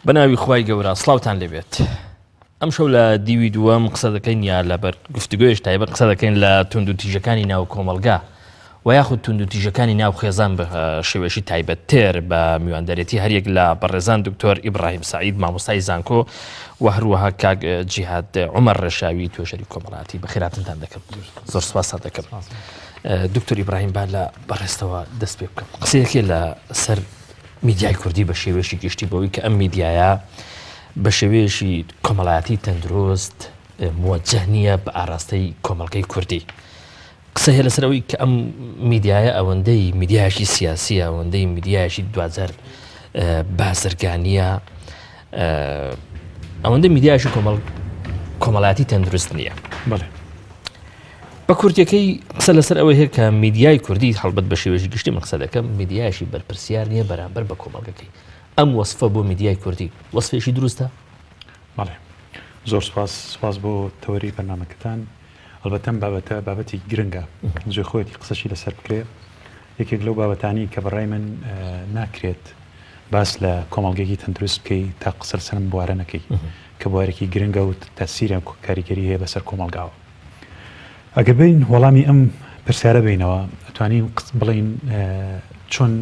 بەناوی خوای گەورە سڵاوتان لێبێت. ئەم شەو لە دیوی دووەم قسە دەکەین یا لەبەر گفتوگوێش تایبەت قسە دەکەین لە تونند و تیژەکانی ناو کۆمەلگا و یاخود تونند و تیژەکانی ناو خێزان بە شێوەشی تایبەتتر بە میواندەرێتی هەریەک لە بەڕێزان دکتۆر ئیبراهیم سعید مامۆستای زانکۆ و هەروەها کاک جیهاد عومەر ڕێشاوی توێژەری کۆمەڵایەتی بەخێراتتان دەکەم. زۆر سوپاسات دەکەم. دکتۆر ئیبراهیم با لە بەڕێستەوە دەست پێ بکەم. قسەیەکێ لە سەر میدیای کوردی بە شێوەیەشی گشتی بەوەی کە ئەم میدیایە بە شێوەیەشی کۆمەڵایەتی تەندروست موجه نییە بە ئاراستەی کۆمەڵگەی کوردی. قسە هەیە لەسەرەوەی کە ئەم میدیایە ئەوەندەی میدیایشی سیاسیە، ئەوەندەی میدیایشی دوجار بازرگانیە، ئەوەندە میدیایشی کۆمەڵایەتی تەندروست نییە. بەڵێ بە کورتەکەی قسە لەسەر ئەوە هەیە کە میدیای کوردی هەڵبەت بە شێوەیەشی گشتی من قسە دەکەم میدیایشی بەرپرسیار نییە بەرامبەر بە کۆمەڵگەکەی. ئەم وەسفە بۆ میدیای کوردی وەسفێکی دروستە؟ بەڵێ زۆر سپاس بۆ تەوەری بەرنامەکەتان. ئەلبەتەم بابەتی گرنگە جێ خۆیەتی قسەشی لەسەر بکرێت. یەکێک لەو بابەتانی کە بەڕای من ناکرێت باس لە کۆمەڵگەیەکی تەندروست بکەی تا قسە لەسەرم بوارە نەکەی کە بوارێکی گرنگە و تەسیرە کاریگەری هەیە بەسەر کۆمەلگاوە. ئەگەر بین وەڵامی ئەم پرسیارە بینەوە ئەتوانین بڵین چۆن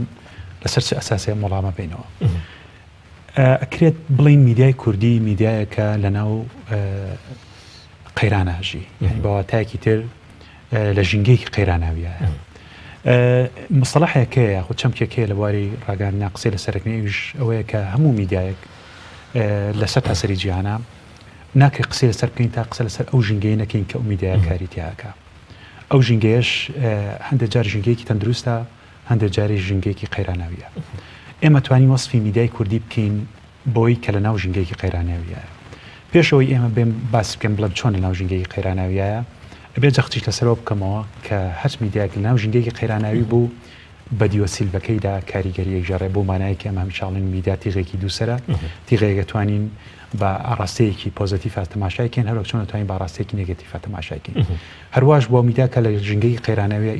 لەسەر چه ئەساسێ وەڵامە بینەوە. ئەکرێت بڵین میدیای کوردی میدیایەکە لە ناو قەیراناژی، یعنی بەواتایەکی تر لە ژینگەیەکی قەیراناویە. مستەڵەحێکەیە یاخود چەمکێکەیە لە بواری ڕاگەاندنا قسەی لەسەرەکەیش ئەوەیە کە هەموو میدیایەک لەسەر تاسەری جیهانە ناکرێت قسەی لەسەر بکەین تا قسە لەسەر ئەو ژینگەی نەکەین کە ئەو میدیای کاری تیاکە. ئەو ژینگەیەش هەندێک جار ژینگەیەکی تەندروستە، هەندێک جاری ژینگەیەکی قەیراناویە. ئێمە توانین وەسفی میدیای کوردی بکەین بۆی کە لە ناو ژینگەیەکی قەیراناویە. پێشەوەی ئێمە بێم باس بکەم بڵێم چۆن لە ناو ژینگەیەکی قەیراناویە، ئەبێ جەختیش لەسەرەوە بکەمەوە کە هەر میدیایەک لە ناو ژینگەیەکی قەیراناوی بوو بە دیوەسیلڤەکەیدا کاریگەری یەکجارڕێ بۆ مانایەکی ئەمە هەمیشاڵین میدیا تیغێکی دووسەرە، تیغەیەکە توانین بە ئاراستەیەکی پۆزیتیڤ تەماشایکەین، هەروەک چۆن دەتوانین بە ئاراستەیەکی نێگەتیڤ تەماشایکەین. هەروەش بۆ میدیا کە لە ژینگەی قەیراناویە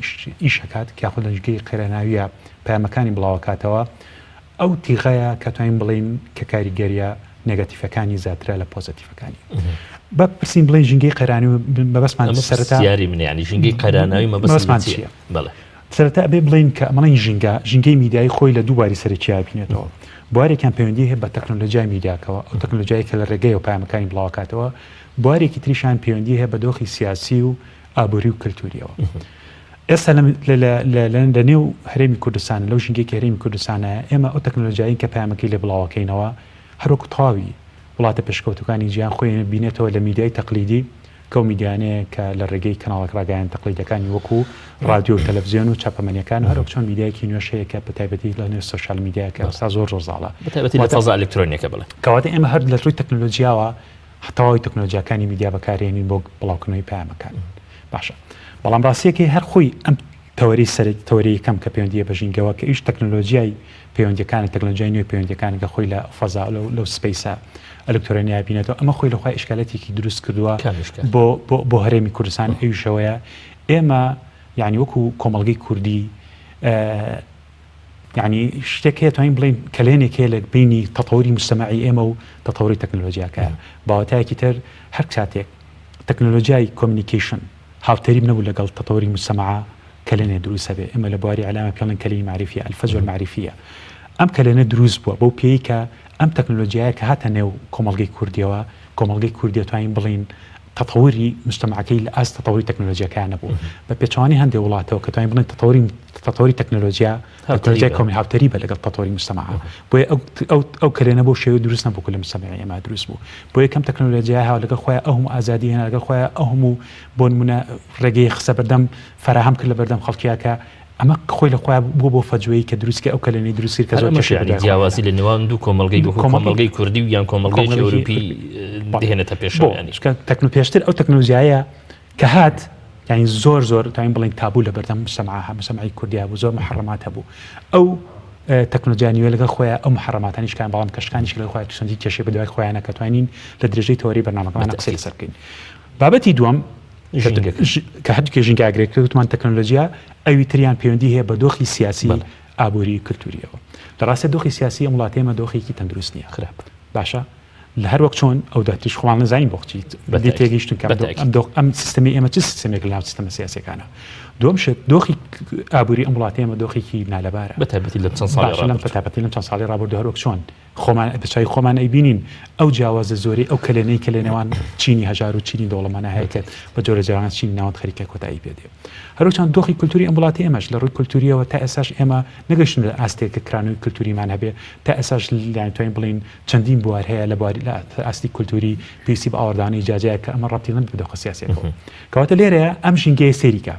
ئیشەکات کە یاخود لە ژینگەی قەیراناویە پەیامەکانی بڵاوکاتەوە، ئەو تیغەیە کە توانین بڵین کە کاریگەریە نێگەتیڤەکانی زیاترە لە پۆزیتیڤەکانی. بەپرسین بڵین ژینگەی قەیراناوی مەبەستمان سەرەتا یاری من یعنی ژینگەی قەیراناوی مەبەستمان چییە؟ بەڵێ سەرەتا ئەبێ بڵین کە ئەمەڵین ژینگەی میدیای خۆی لە دووباری سەرەکییا بینێتەوە. بوارێکیان پەیوەندی هەیە بە تەکنۆلۆژیای میدیاکەوە، ئەو تەکنۆلۆژیای کە لە ڕێگەی و پەیامەکانی بڵاوکاتەوە، بوارێکی تریشان پەیوەندی هەیە بە دۆخی سیاسی و ئابووری و کلتوریەوە. ئێستا لە نێو هەرێمی کوردستان لەو ژینگەیەکی هەرێمی کوردستانە ئێمە ئەو تەکنۆلۆژیایی کە پەیامەکەی لێ بڵاوەکەینەوە هەروەکو تەواوی وڵاتە پێشکەوتەکانی جیهان خۆی بینێتەوە لە میدیای تەقلیدی کە میدیانەیە کە لە ڕێگەی کەناڵەک ڕاگەیان تەقلیدەکانی وەکو ڕادیۆ و تەلەڤیزیۆن و چاپەمەنیەکان هەروەک چۆن میدیایەکی نوێشەیە کە بە تایبەتی لە نێو سۆشیال میدیاکە ئێستا زۆر زاڵە بەتایبەتی لە فەزا ئەلکترۆنیەکە بڵێ کەواتە ئێمە هەر لە ڕووی تەکنۆلۆژیاوە تەواوی تەکنۆلۆژیاکانی میدیا بەکارهێنین بۆ بڵاوکردنەوەی پەیامەکان. باشە، بەڵام ڕاستیەکەی هەر خۆی ئەم تەوەری یەکەم کە پەیوەندیە بە ژینگەوە کە ئیش تەکنۆلۆژیای پەیوەندیەکانی تەکنۆلۆژیای نوێی پەیوەندیەکانی کە خۆی لە فەزا لەو سپەیسە ئەلکترۆنیا بینێتەوە، ئەمە خۆی لەخوای ئیشکالەتێکی دروست کردووە بۆ هەرێمی کوردستان. ئەویشەوەیە ئێمە یعنی وەکو کۆمەڵگەی کوردی یعنی شتێک هەیە توانین بڵین کەلێنێکەیە لە بینی تەتەوری مجتەمەعی ئێمە و تەتەوری تەکنۆلۆژیاکە. باوەتایەکی تر هەر کاتێک تەکنۆلۆژیای کۆمیونیکیشن هاوتەری بنەبوو لەگەڵ تەتەوری مجتەمەع کەلێنێ دروستە بێ. ئێمە لە بواری علامە پێڵین کەلەی معرفیە الفەجوە المعرفیە. ئەم کەلێنە دروست بووە بەو پێی کە ئەم تەکنۆلۆژیایە کە هاتە نێو کۆمەڵگەی کوردیەوە، کۆمەڵگەی کوردی توانین بڵین تەتەوری مجتەمەعەکەی لە ئاست تەتەوری تەکنۆلۆژیەکان نەبوو. بە پێچەوانی هەندێک وڵاتەوە کە توانین بڵین تەتەوری تەکنۆلۆژیا تەکنۆلۆژیای کۆمی هاوتەری بە لەگەڵ تەتەوری مجتەمەع. بۆیە ئەو کەلێنە بۆ شێوە دروست نەبوو لە مجتەمەعی ئێمە دروست بوو. بۆ یەکەم تەکنۆلۆژیای هاو لەگەڵ خۆیان ئەو هەموو ئازادی هێنا، لەگەڵ خۆیان ئەو هەموو بۆ نمونە ڕێگەی قسە بەردەم فراهەم کرد لە بەردەم خەڵکیاکە. ئەمە خۆی لە خۆیان بۆ فەجوەیەی کە دروستکە ئەو کەلێنەی دروستی کە زۆر جیاوازی لە نێوان دوو کۆمەڵگەی کۆمەڵگەی کوردی و یان کۆمەڵگەی ئەوروپی دێنێتە پێشەوە. تەکنۆ پێشتر ئەو تەکنۆلۆژیایە کە هات یعنی زۆر توانین بڵین تابوو لە بەردەم مجتەمەعی کوردیا بوو، زۆر محرمات هەبوو. ئەو تەکنۆلۆژیانیوە لەگەڵ خۆیان ئەو محرماتانیش کان بەڵام کەشکانیش لەگەڵ خۆیان چەندی کێشەی بە دوای خۆیانە کە توانین لە درێژەی تەوەری بەرنامەکەمان قسەی لەسەر بکەین. بابەتی دووەم کە هەردووکێ ژینگە ئاگرێت وتمان تەکنۆلۆژیا ئەوی تریان پەیوەندی هەیە بە دۆخی سیاسی ئابووری کلتوریەوە. لە ڕاستە دۆخی سیاسی ئەم وڵاتە ئێمە دۆخێکی تەندروست نییە، خراپ. باشە لە هەر وەک چۆن ئەو دەتیش خۆڵان نزانین بۆ چیت دی تێگەیشتن کە ئەم سیستەمی ئێمە چ سیستەمێک لە ناو سیستەمە سیاسەکانە دووەم شت دۆخی ئابووری ئەم وڵاتی ئێمە دۆخێکی نالەبارە بەتایبەتی لە چەند ساڵی بەتایبەتی لەم چەند ساڵی ڕابردوو هەر وەک چۆن خۆمان بچای خۆمان ئەیبینین ئەو جیاوازە زۆری ئەو کلێنەی کە لە نێوان چینی هەژار و چینی دەوڵەمانە هەیەکێت بە جۆرە جیاوان چینی ناوەند خەریکە کۆتایی پێدێ هەروچەند دۆخی کولتوری ئەم وڵاتی ئێمەش لە ڕووی کولتوریەوە تا ئێساش ئێمە نەگەشتن لە ئاستێکە کرانەوەی کولتوریمان هەبێ تا ئێساش لایەنتوین بڵین چەندین بوار هەیە لە بواری لە ئاستی کولتوری پێویستی بە ئاوەردانی جاجایە کە ئەمە ڕەبتی نەبێت بە دۆخە سیاسیەکەوە کەواتە لێرەیە ئەم ژینگەیە سەریکە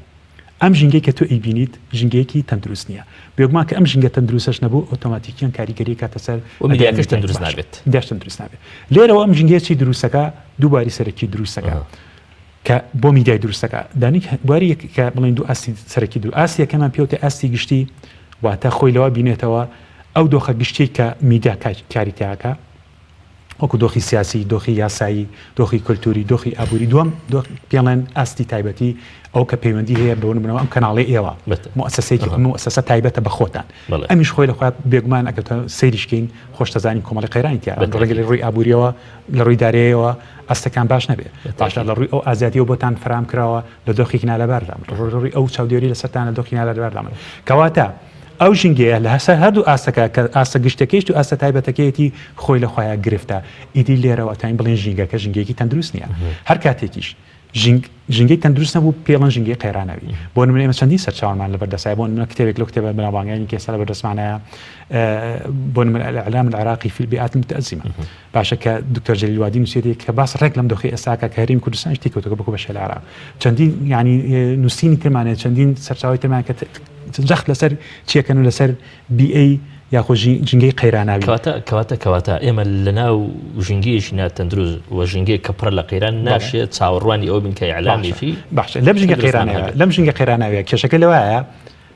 ئەم ژینگەی کە تۆ ئەیبینیت ژینگەیەکی تەندروست نییە بێگومان کە ئەم ژینگە تەندروستش نەبوو ئۆتۆماتیکیان کاریگەری کاتە سەر میدیاکەش تەندروست نابێت تەندروست نابێت لێرەوە ئەم ژینگەیەکی دروستەکە دووباری سەرەکی دروستەکە کە بۆ میدیای دروستەکە دانی بواری کە بڵین دوو ئاستی سەرەکی دوو ئاسیەکەمان پێوتە ئاستی گشتی واتە خۆی لەوە بینێتەوە ئەو دۆخە گشتی کە میدیا کاریتیاکە وەکو دۆخی سیاسی دۆخی یاسایی دۆخی کولتوری دۆخی ئابووری دووەم پێڵێن ئاستی تایبەتی ئەو کە پەیوەندی هەیە بەون بنەوە ئەم کەناڵی ئێوە مؤسسەیەکی مؤسسە تایبەتە بە خۆتان ئەمیش خۆی لەخوا بێگومان ئەگەر سەیریشکەین خۆشتەزانی کۆمەڵی قەیرانی تیا ڕێگە لە ڕووی ئابووریەوە لە ڕووی دارەیەوە ئەستەکان باش نەبێت باشە لە ڕووی ئەو ئازادیەوە بۆتان فرام کراوە لە دۆخێکی نالەباردام ڕووی ئەو چاودێری لەسەرتان لە دۆخی نالەباردام کەواتە ئەو ژینگەیە لە هەسەر هەردوو ئاستەکە کە ئاستە گشتەکەیش و ئاستە تایبەتەکەیەتی خۆی لە خۆیان گرفتە ئیدی لێرەوە تاین بڵێن ژینگەکە ژینگەیەکی تەندروست نییە هەر کاتێکیش ژینگەی تەندروست نەبوو پێڵەن ژینگەی قەیرانەوی بۆ نمونە ئێمە چەندین سەرچاومان لەبەردەسای بۆ نمونە کتێبێک لەو کتێبە بناوبانگانی کێسا لەبەردەستمانەیە بۆ نمونە الإعلام العراقي في البيئات المتأزمة باشە کە دکتۆر جەلیل وادی نووسێتی کە باس ڕێک لەم دۆخی ئێستاکە کە هەرێمی کوردستان شتی کەوتەکە بەکو بەشێ لە عێراق چەندین یعنی نووسینی ترمانێت چەندین سەرچاوی ترمان کە جەخت لەسەر چیەکەن و لەسەر BA یاخۆ ژینگەی قەیراناوی کەواتە ئێمە لە ناو ژینگەیەکی ناتەندروست و ژینگەی کە پڕ لە قەیران ناشێت چاوەڕوانی ئەوە بن کە ئیعلامێکی باشە لەم ژینگە قەیراناوی لەم ژینگە قەیراناویە کێشەکە لەوایە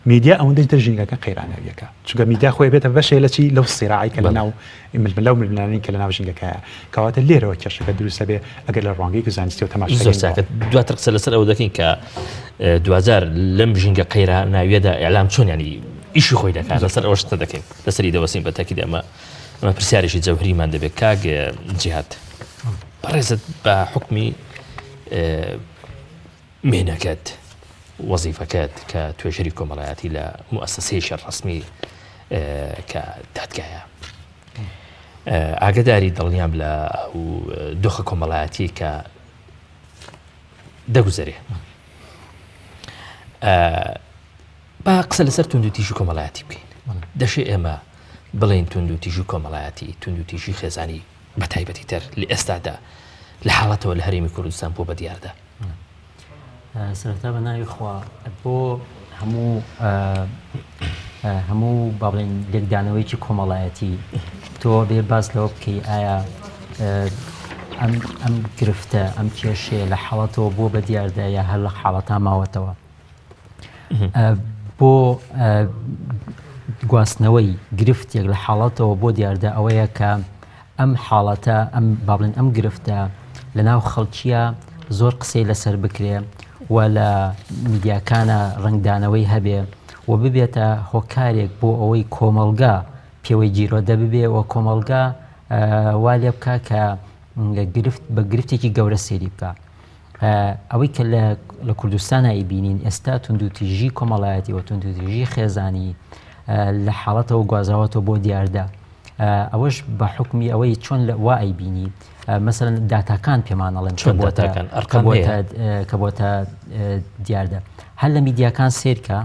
میدیا ئەوەندەی تر ژینگەکە قەیراناویەکە چونکە میدیا خۆی بێتە بەشێ لە چی لەو سیراعی کە لەناو لەو ململانەی کە لەناو ژینگەکەیە کەواتە لێرەوە کێشەکە دروستە بێ ئەگەر لە ڕوانگەی زانستی و تەماشاکە دواتر قسە لەسەر ئەوە دەکەین کە دوزار لەم ژینگە قەیراناویەدا ئیعلام چۆن ینی ئیشی خۆی دەکات لەسەر ئەوە شتە دەکەین لەسەری دەوەسین بە تاکید ئەمە پرسیارێکی جەوهریمان دەبێت کاگ جیهاد بەڕێزت بە حکمی مهنەکەت وەزیفەکەت کە توێژەری کۆمەڵایەتی لە موسسەیەکی ڕەسمی کە دادگایە ئاگداری دڵنیام لە دۆخە کۆمەڵایەتی کە دەگوزەرێ با قسە لەسەر توندوتیژی کۆمەڵایەتی بکەین دەشێ ئێمە بڵێن توندوتیژی کۆمەڵایەتی توندوتیژی خێزانی بە تایبەتی تر لە ئێستادا لە حاڵەتەوە لە هەرێمی کوردستان بۆ بە دیاردا سەرەتا بە ناوی خوا بۆ هەموو با بڵێن لێکدانەوەیکی کۆمەڵایەتی تۆ بێ باس لەوە بکەی ئایا ئەم گرفتە ئەم کێشەیە لە حاڵەتەوە بۆ بە دیاردا یا هەر لە حاڵەتا ماوەتەوە بۆ گواستنەوەی گرفتێک لە حاڵەتەوە بۆ دیاردا ئەوەیە کە ئەم حاڵەتە ئەم با بڵێن ئەم گرفتە لە ناو خەڵکیە زۆر قسەی لەسەر بکرێ و لە میدیاکانە ڕنگدانەوەی هەبێ و ببێتە هۆکارێک بۆ ئەوەی کۆمەڵگا پێوەی جیرۆدە ببێ و کۆمەڵگا وا لێ بکە کە بە گرفتێکی گەورە سێری بکە ئەوەی کە لە کوردستان ئەیبینین ئێستا توندوتیژی کۆمەڵایەتی و توندوتیژی خێزانی لە حاڵەتەوە گوازاوەتەوە بۆ دیاردا ئەوەش بە حکمی ئەوەی چۆن وا ئەیبینی مەسەڵەن داتاکان پێمانەڵێن کە بۆتە دیاردا هەر لە میدیاکان سێرکە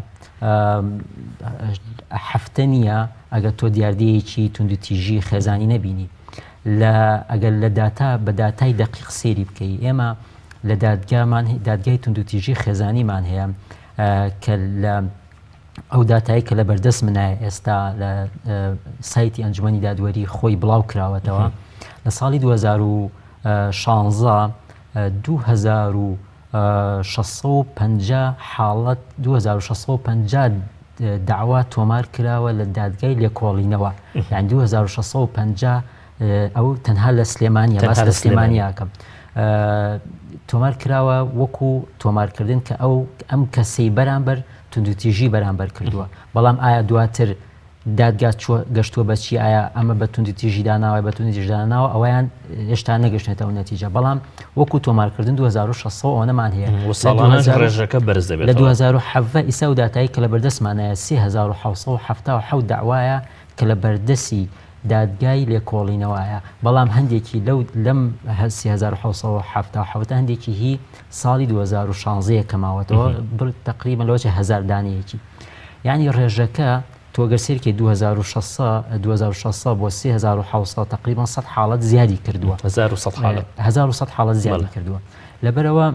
هەفتە نییە ئەگەر تۆ دیاردەیەکی توندوتیژی خێزانی نەبینی ئەگەر لە داتا بە داتای دەقیق سێری بکەی ئێمە لە دادگای توندوتیژی خێزانیمان هەیە کە لە ئەو داتایی کە لە بەردەست منایە ئێستا لە سایتی ئەنجومەنی دادوەری خۆی بڵاو کراوەتەوە لە ساڵی 2016 2650 حاڵەت 2650 داوا تۆمار کراوە لە دادگای لێکۆڵینەوە یان 2650 ئەو تەنها لە سلێمانیا باس لە سلێمانیاکەم تۆمار کراوە وەکو تۆمارکردن کە ئەم کەسەی بەرامبەر توندوتیژی بەرامبەر کردووە بەڵام ئایا دواتر دادگا گەشتووە بەچی ئایا ئەمە بە توندی تیژی داناوە بە توندی تیژداناوە ئەویان هێشتا نەگەشتێتەوە نەتیجە بەڵام وەکو تۆمارکردن 2016 ئەوە نەمان هەیە ڕێژەکە بەرز دەبێت لە 2017 ئیسا و داتایی کە لە بەردەستمانایە 3777 داوایە کە لە بەردەسی دادگای لێکۆڵینەوەیە بەڵام هەندێکی لەم 3777 هەندێکی هی ساڵی 2016 کەماوەتەوە تقریبا لەوەچە 1000 دانەیەکی یعنی ڕێژەکە تۆگەر سێرکی 2016 بۆ 3700 تقریبا 100 حاڵەت زیادی کردووە 1100 حاڵەت زیادی کردووە لەبەرەوە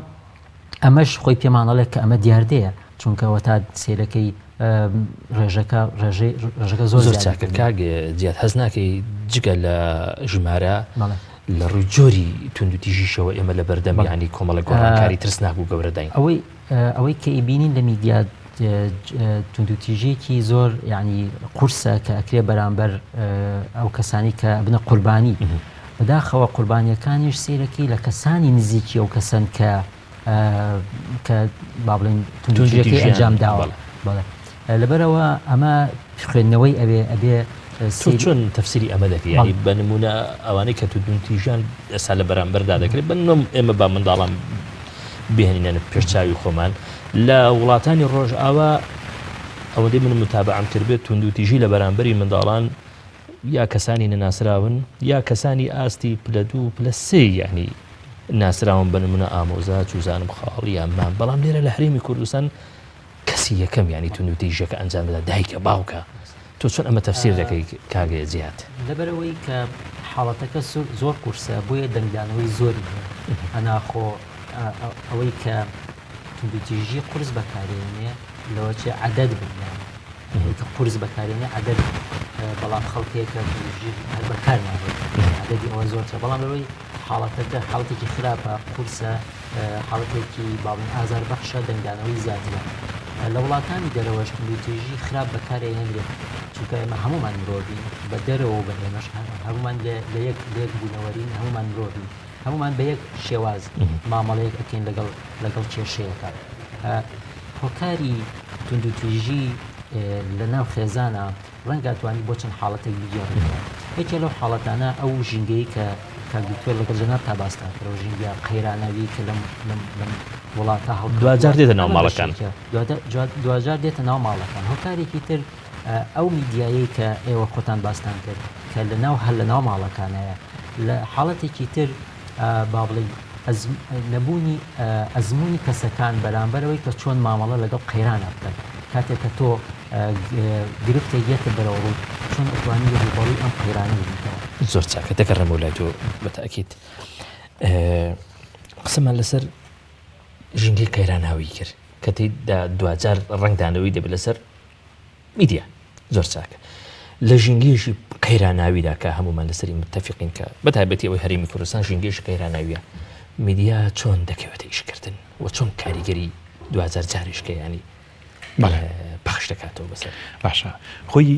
ئەمەش خۆی پێمانەڵێک کە ئەمە دیاردەیە چونکەوە تا سێرەکەی ڕێژەکە زۆر چاکە کاگە جیات هەز ناکەی جگە لە ژمارە لە ڕووی جۆری توندوتیژیشەوە ئێمە لە بەردەم ینی کۆمەڵە گۆڕانکاری ترسناک بوو گەورەداین ئەوەی کە ئیبینین لە میدیا توندوتیژێکی زۆر ینی قورسە کە ئەکرێ بەرامبەر ئەو کەسانی کە بنە قوربانی بەداخەوە قوربانیەکانیش سێرەکەی لە کەسانی نزیکی ئەو کەسن کە با بڵێن توندوتیژەکەی ئەنجام داوە لەبەرەوە ئەمە خوێندنەوەی ئەبێ چۆن تەفسیری ئەمە دەکەی ینی بە نمونە ئەوانەی کە توندوتیژیان ئێستا لە بەرامبەردا دەکرێت بنۆم ئێمە با منداڵان بهێنینە پێشچاوی خۆمان لە وڵاتانی ڕۆژئاوا ئەوەندەی من متابعەم کردبێت توندوتیژی لە بەرامبەری منداڵان یا کەسانی نەناسراون یا کەسانی ئاستی پلە 2 پلە 3 یعنی ناسراون بە نمونە ئامۆزا چوزانم خاڵ یا مام بەڵام لێرە لە هەرێمی کوردستان کەسی یەکەم ینی توندوتیژەکە ئەنجام بدات دایکە باوکە تۆ چۆن ئەمە تەفسیر دەکەی کاگەیە جیات لەبەرەوەی کە حاڵەتەکە زۆر قورسە بۆیە دەنگدانەوەی زۆری هەناخۆ ئەوەی کە توندوتیژی قورس بەکارێنێ لەوەچێ عەدەد بنیان کە قورس بەکارێنێ عەدەد بەڵام خەڵکێکە هەر بەکار نابێت عەدەدی ئەوە زۆرتە بەڵام لەوەی حاڵەتەکە حاڵەتێکی خراپە قورسە حاڵەتێکی باڵین ئازار بەخشە دەنگدانەوەی زیاترە لە وڵاتانی دەرەوەش توندوتیژی خراپ بەکارێنێت چونکە ئێمە هەمومان مرۆڤین بە دەرەوە بە ئێمەش هەمومان لە یەک بوونەوەرین هەمومان مرۆڤین هەمومان بە یەک شێواز مامەڵەیەک ئەکەین لەگەڵ کێشەیەەکە هۆکاری توندوتیژی لە ناو خێزانە ڕەنگە توانی بۆ چەند حاڵەتێک بگێڕێتەوە یەکێ لەو حاڵەتانە ئەو ژینگەی کە کاگوتوێر لەگەڵ جەناب تا باستا کرد ئەو ژینگە قەیرانەوی کە لەم وڵاتە دوجار دێتە ناو ماڵەکان دوجار دێتە ناو ماڵەکان هۆکارێکی تر ئەو میدیایی کە ئێوە خۆتان باستان کرد کە لە ناو هەر لە ناو ماڵەکانەیە لە حاڵەتێکی تر با بڵێ نەبوونی ئەزمموی کەسەکان بەرامبەرەوەی کە چۆن مامەڵە لەگەڵ قەیرانە بکەن کاتێک کە تۆ گرفتێک یەکە بەرەوڕوو چۆن ئەتوانی ڕوبەڵی ئەم قەیرانە بکەوە زۆر چاکە دەگەڕێمەوە لای تۆ بەتاکید قسەمان لەسەر ژینگەی قەیراناوی کرد کە تێیدا دوجار ڕنگدانەوەی دەبێت لەسەر میدیا زۆر چاکە لە ژینگەیەشی قەیراناویدا کە هەمومان لەسەری متتەفقین کە بەتایبەتی ئەوەی هەرێمی کوردستان ژینگەیەشی قەیراناویە میدیا چۆن دەکەوێتە ئیشکردن و چۆن کاریگەری دوجار جاریشکە ینی پخش دەکاتەوە بەسەر باشە خۆی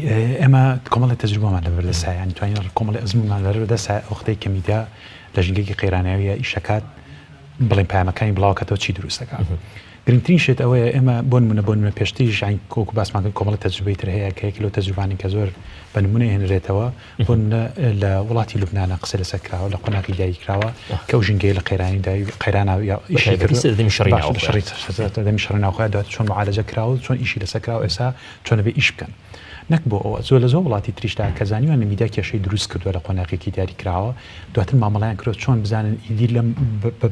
ئێمە کۆمەڵی تەجروبەمان لەبەردەسا ینی توانین کۆمەڵی ئەزممومان لەبەردەسا ئەو وەختەی کە میدیا لە ژینگەیەکی قەیراناویە ئیشەکات بڵێن پایامەکانی بڵاوکاتەوە چی دروست دەکات گرنگترین شێت ئەوەیە ئێمە بۆ نمونە پێشتریش ژین کۆک و باسمان کۆمەڵی تەجروبەی تر هەیە کە یەکێک لەو تەجروبانی کە زۆر بە نمونە هێنرێتەوە بۆ لە وڵاتی لوبنانە قسە لەسەر کراوە لە قۆناغی دایی کراوە کە ئەو ژینگەی لە قەیرانی دایی قەیراناوی ئیشی دەمی شەڕی ناوخۆیە دوات چۆن معالەجە کراوە چۆن ئیشی لەسەر کراوە ئێستا چۆن بێ ئیش بکەن نەک بۆ ئەوە زۆر لە زۆر وڵاتی تریشدا کە زانیوان لە میدیا کێشەی دروست کردووە لە قۆناغێکی دیاری کراوە دواتر مامەڵیان کرۆ چۆن بزانن ئیدی لەم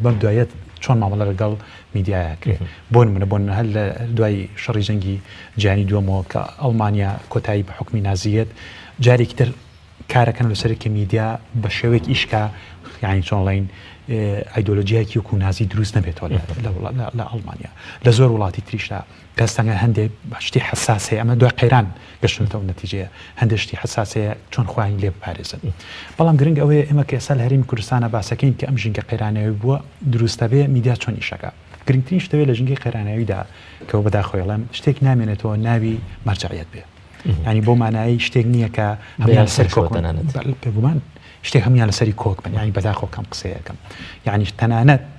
بەم دوایەت چۆن مامەڵە لەگەڵ میدیایە کرێ بۆن هەر لە دوای شەڕی جەنگی جیهانی دووەمەوە کە ئەڵمانیا کۆتایی بە حکمی نازیەت جارێکی تر کارەکەن لەسەرێکی میدیا بە شێوەیەک ئیشکا یعنی چۆن ڵین ئایدۆلۆژیایەکی وەکو نازی دروست نەبێتەوە لە ئەڵمانیا لە زۆر وڵاتی تریشدا کەستەنگە هەندێک شتی حساس هەیە ئەمە دوای قەیران گەشتنەوە نەتیجەیە هەندێک شتی حساس هەیە چۆن خۆیان لێ بپارێزن بەڵام گرنگ ئەوەیە ئێمە کە ئێستا لە هەرێمی کوردستانە باسەکەین کە ئەم ژینگە قەیراناوی بووە دروستە بێ میدیا چۆن ئیشەکە گرنگترین شتەوەی لە ژینگەی قەیراناویدا کە بەداخۆیڵم شتێک نامێنێتەوە ناوی مەرجعیەت بێ ینی بۆ مانایی شتێک نییە کە هەمیان سەر پێگومان شتێک هەمیان لەسەری کۆک بن ینی بەداخۆ کەم قسەیەکەم یعنی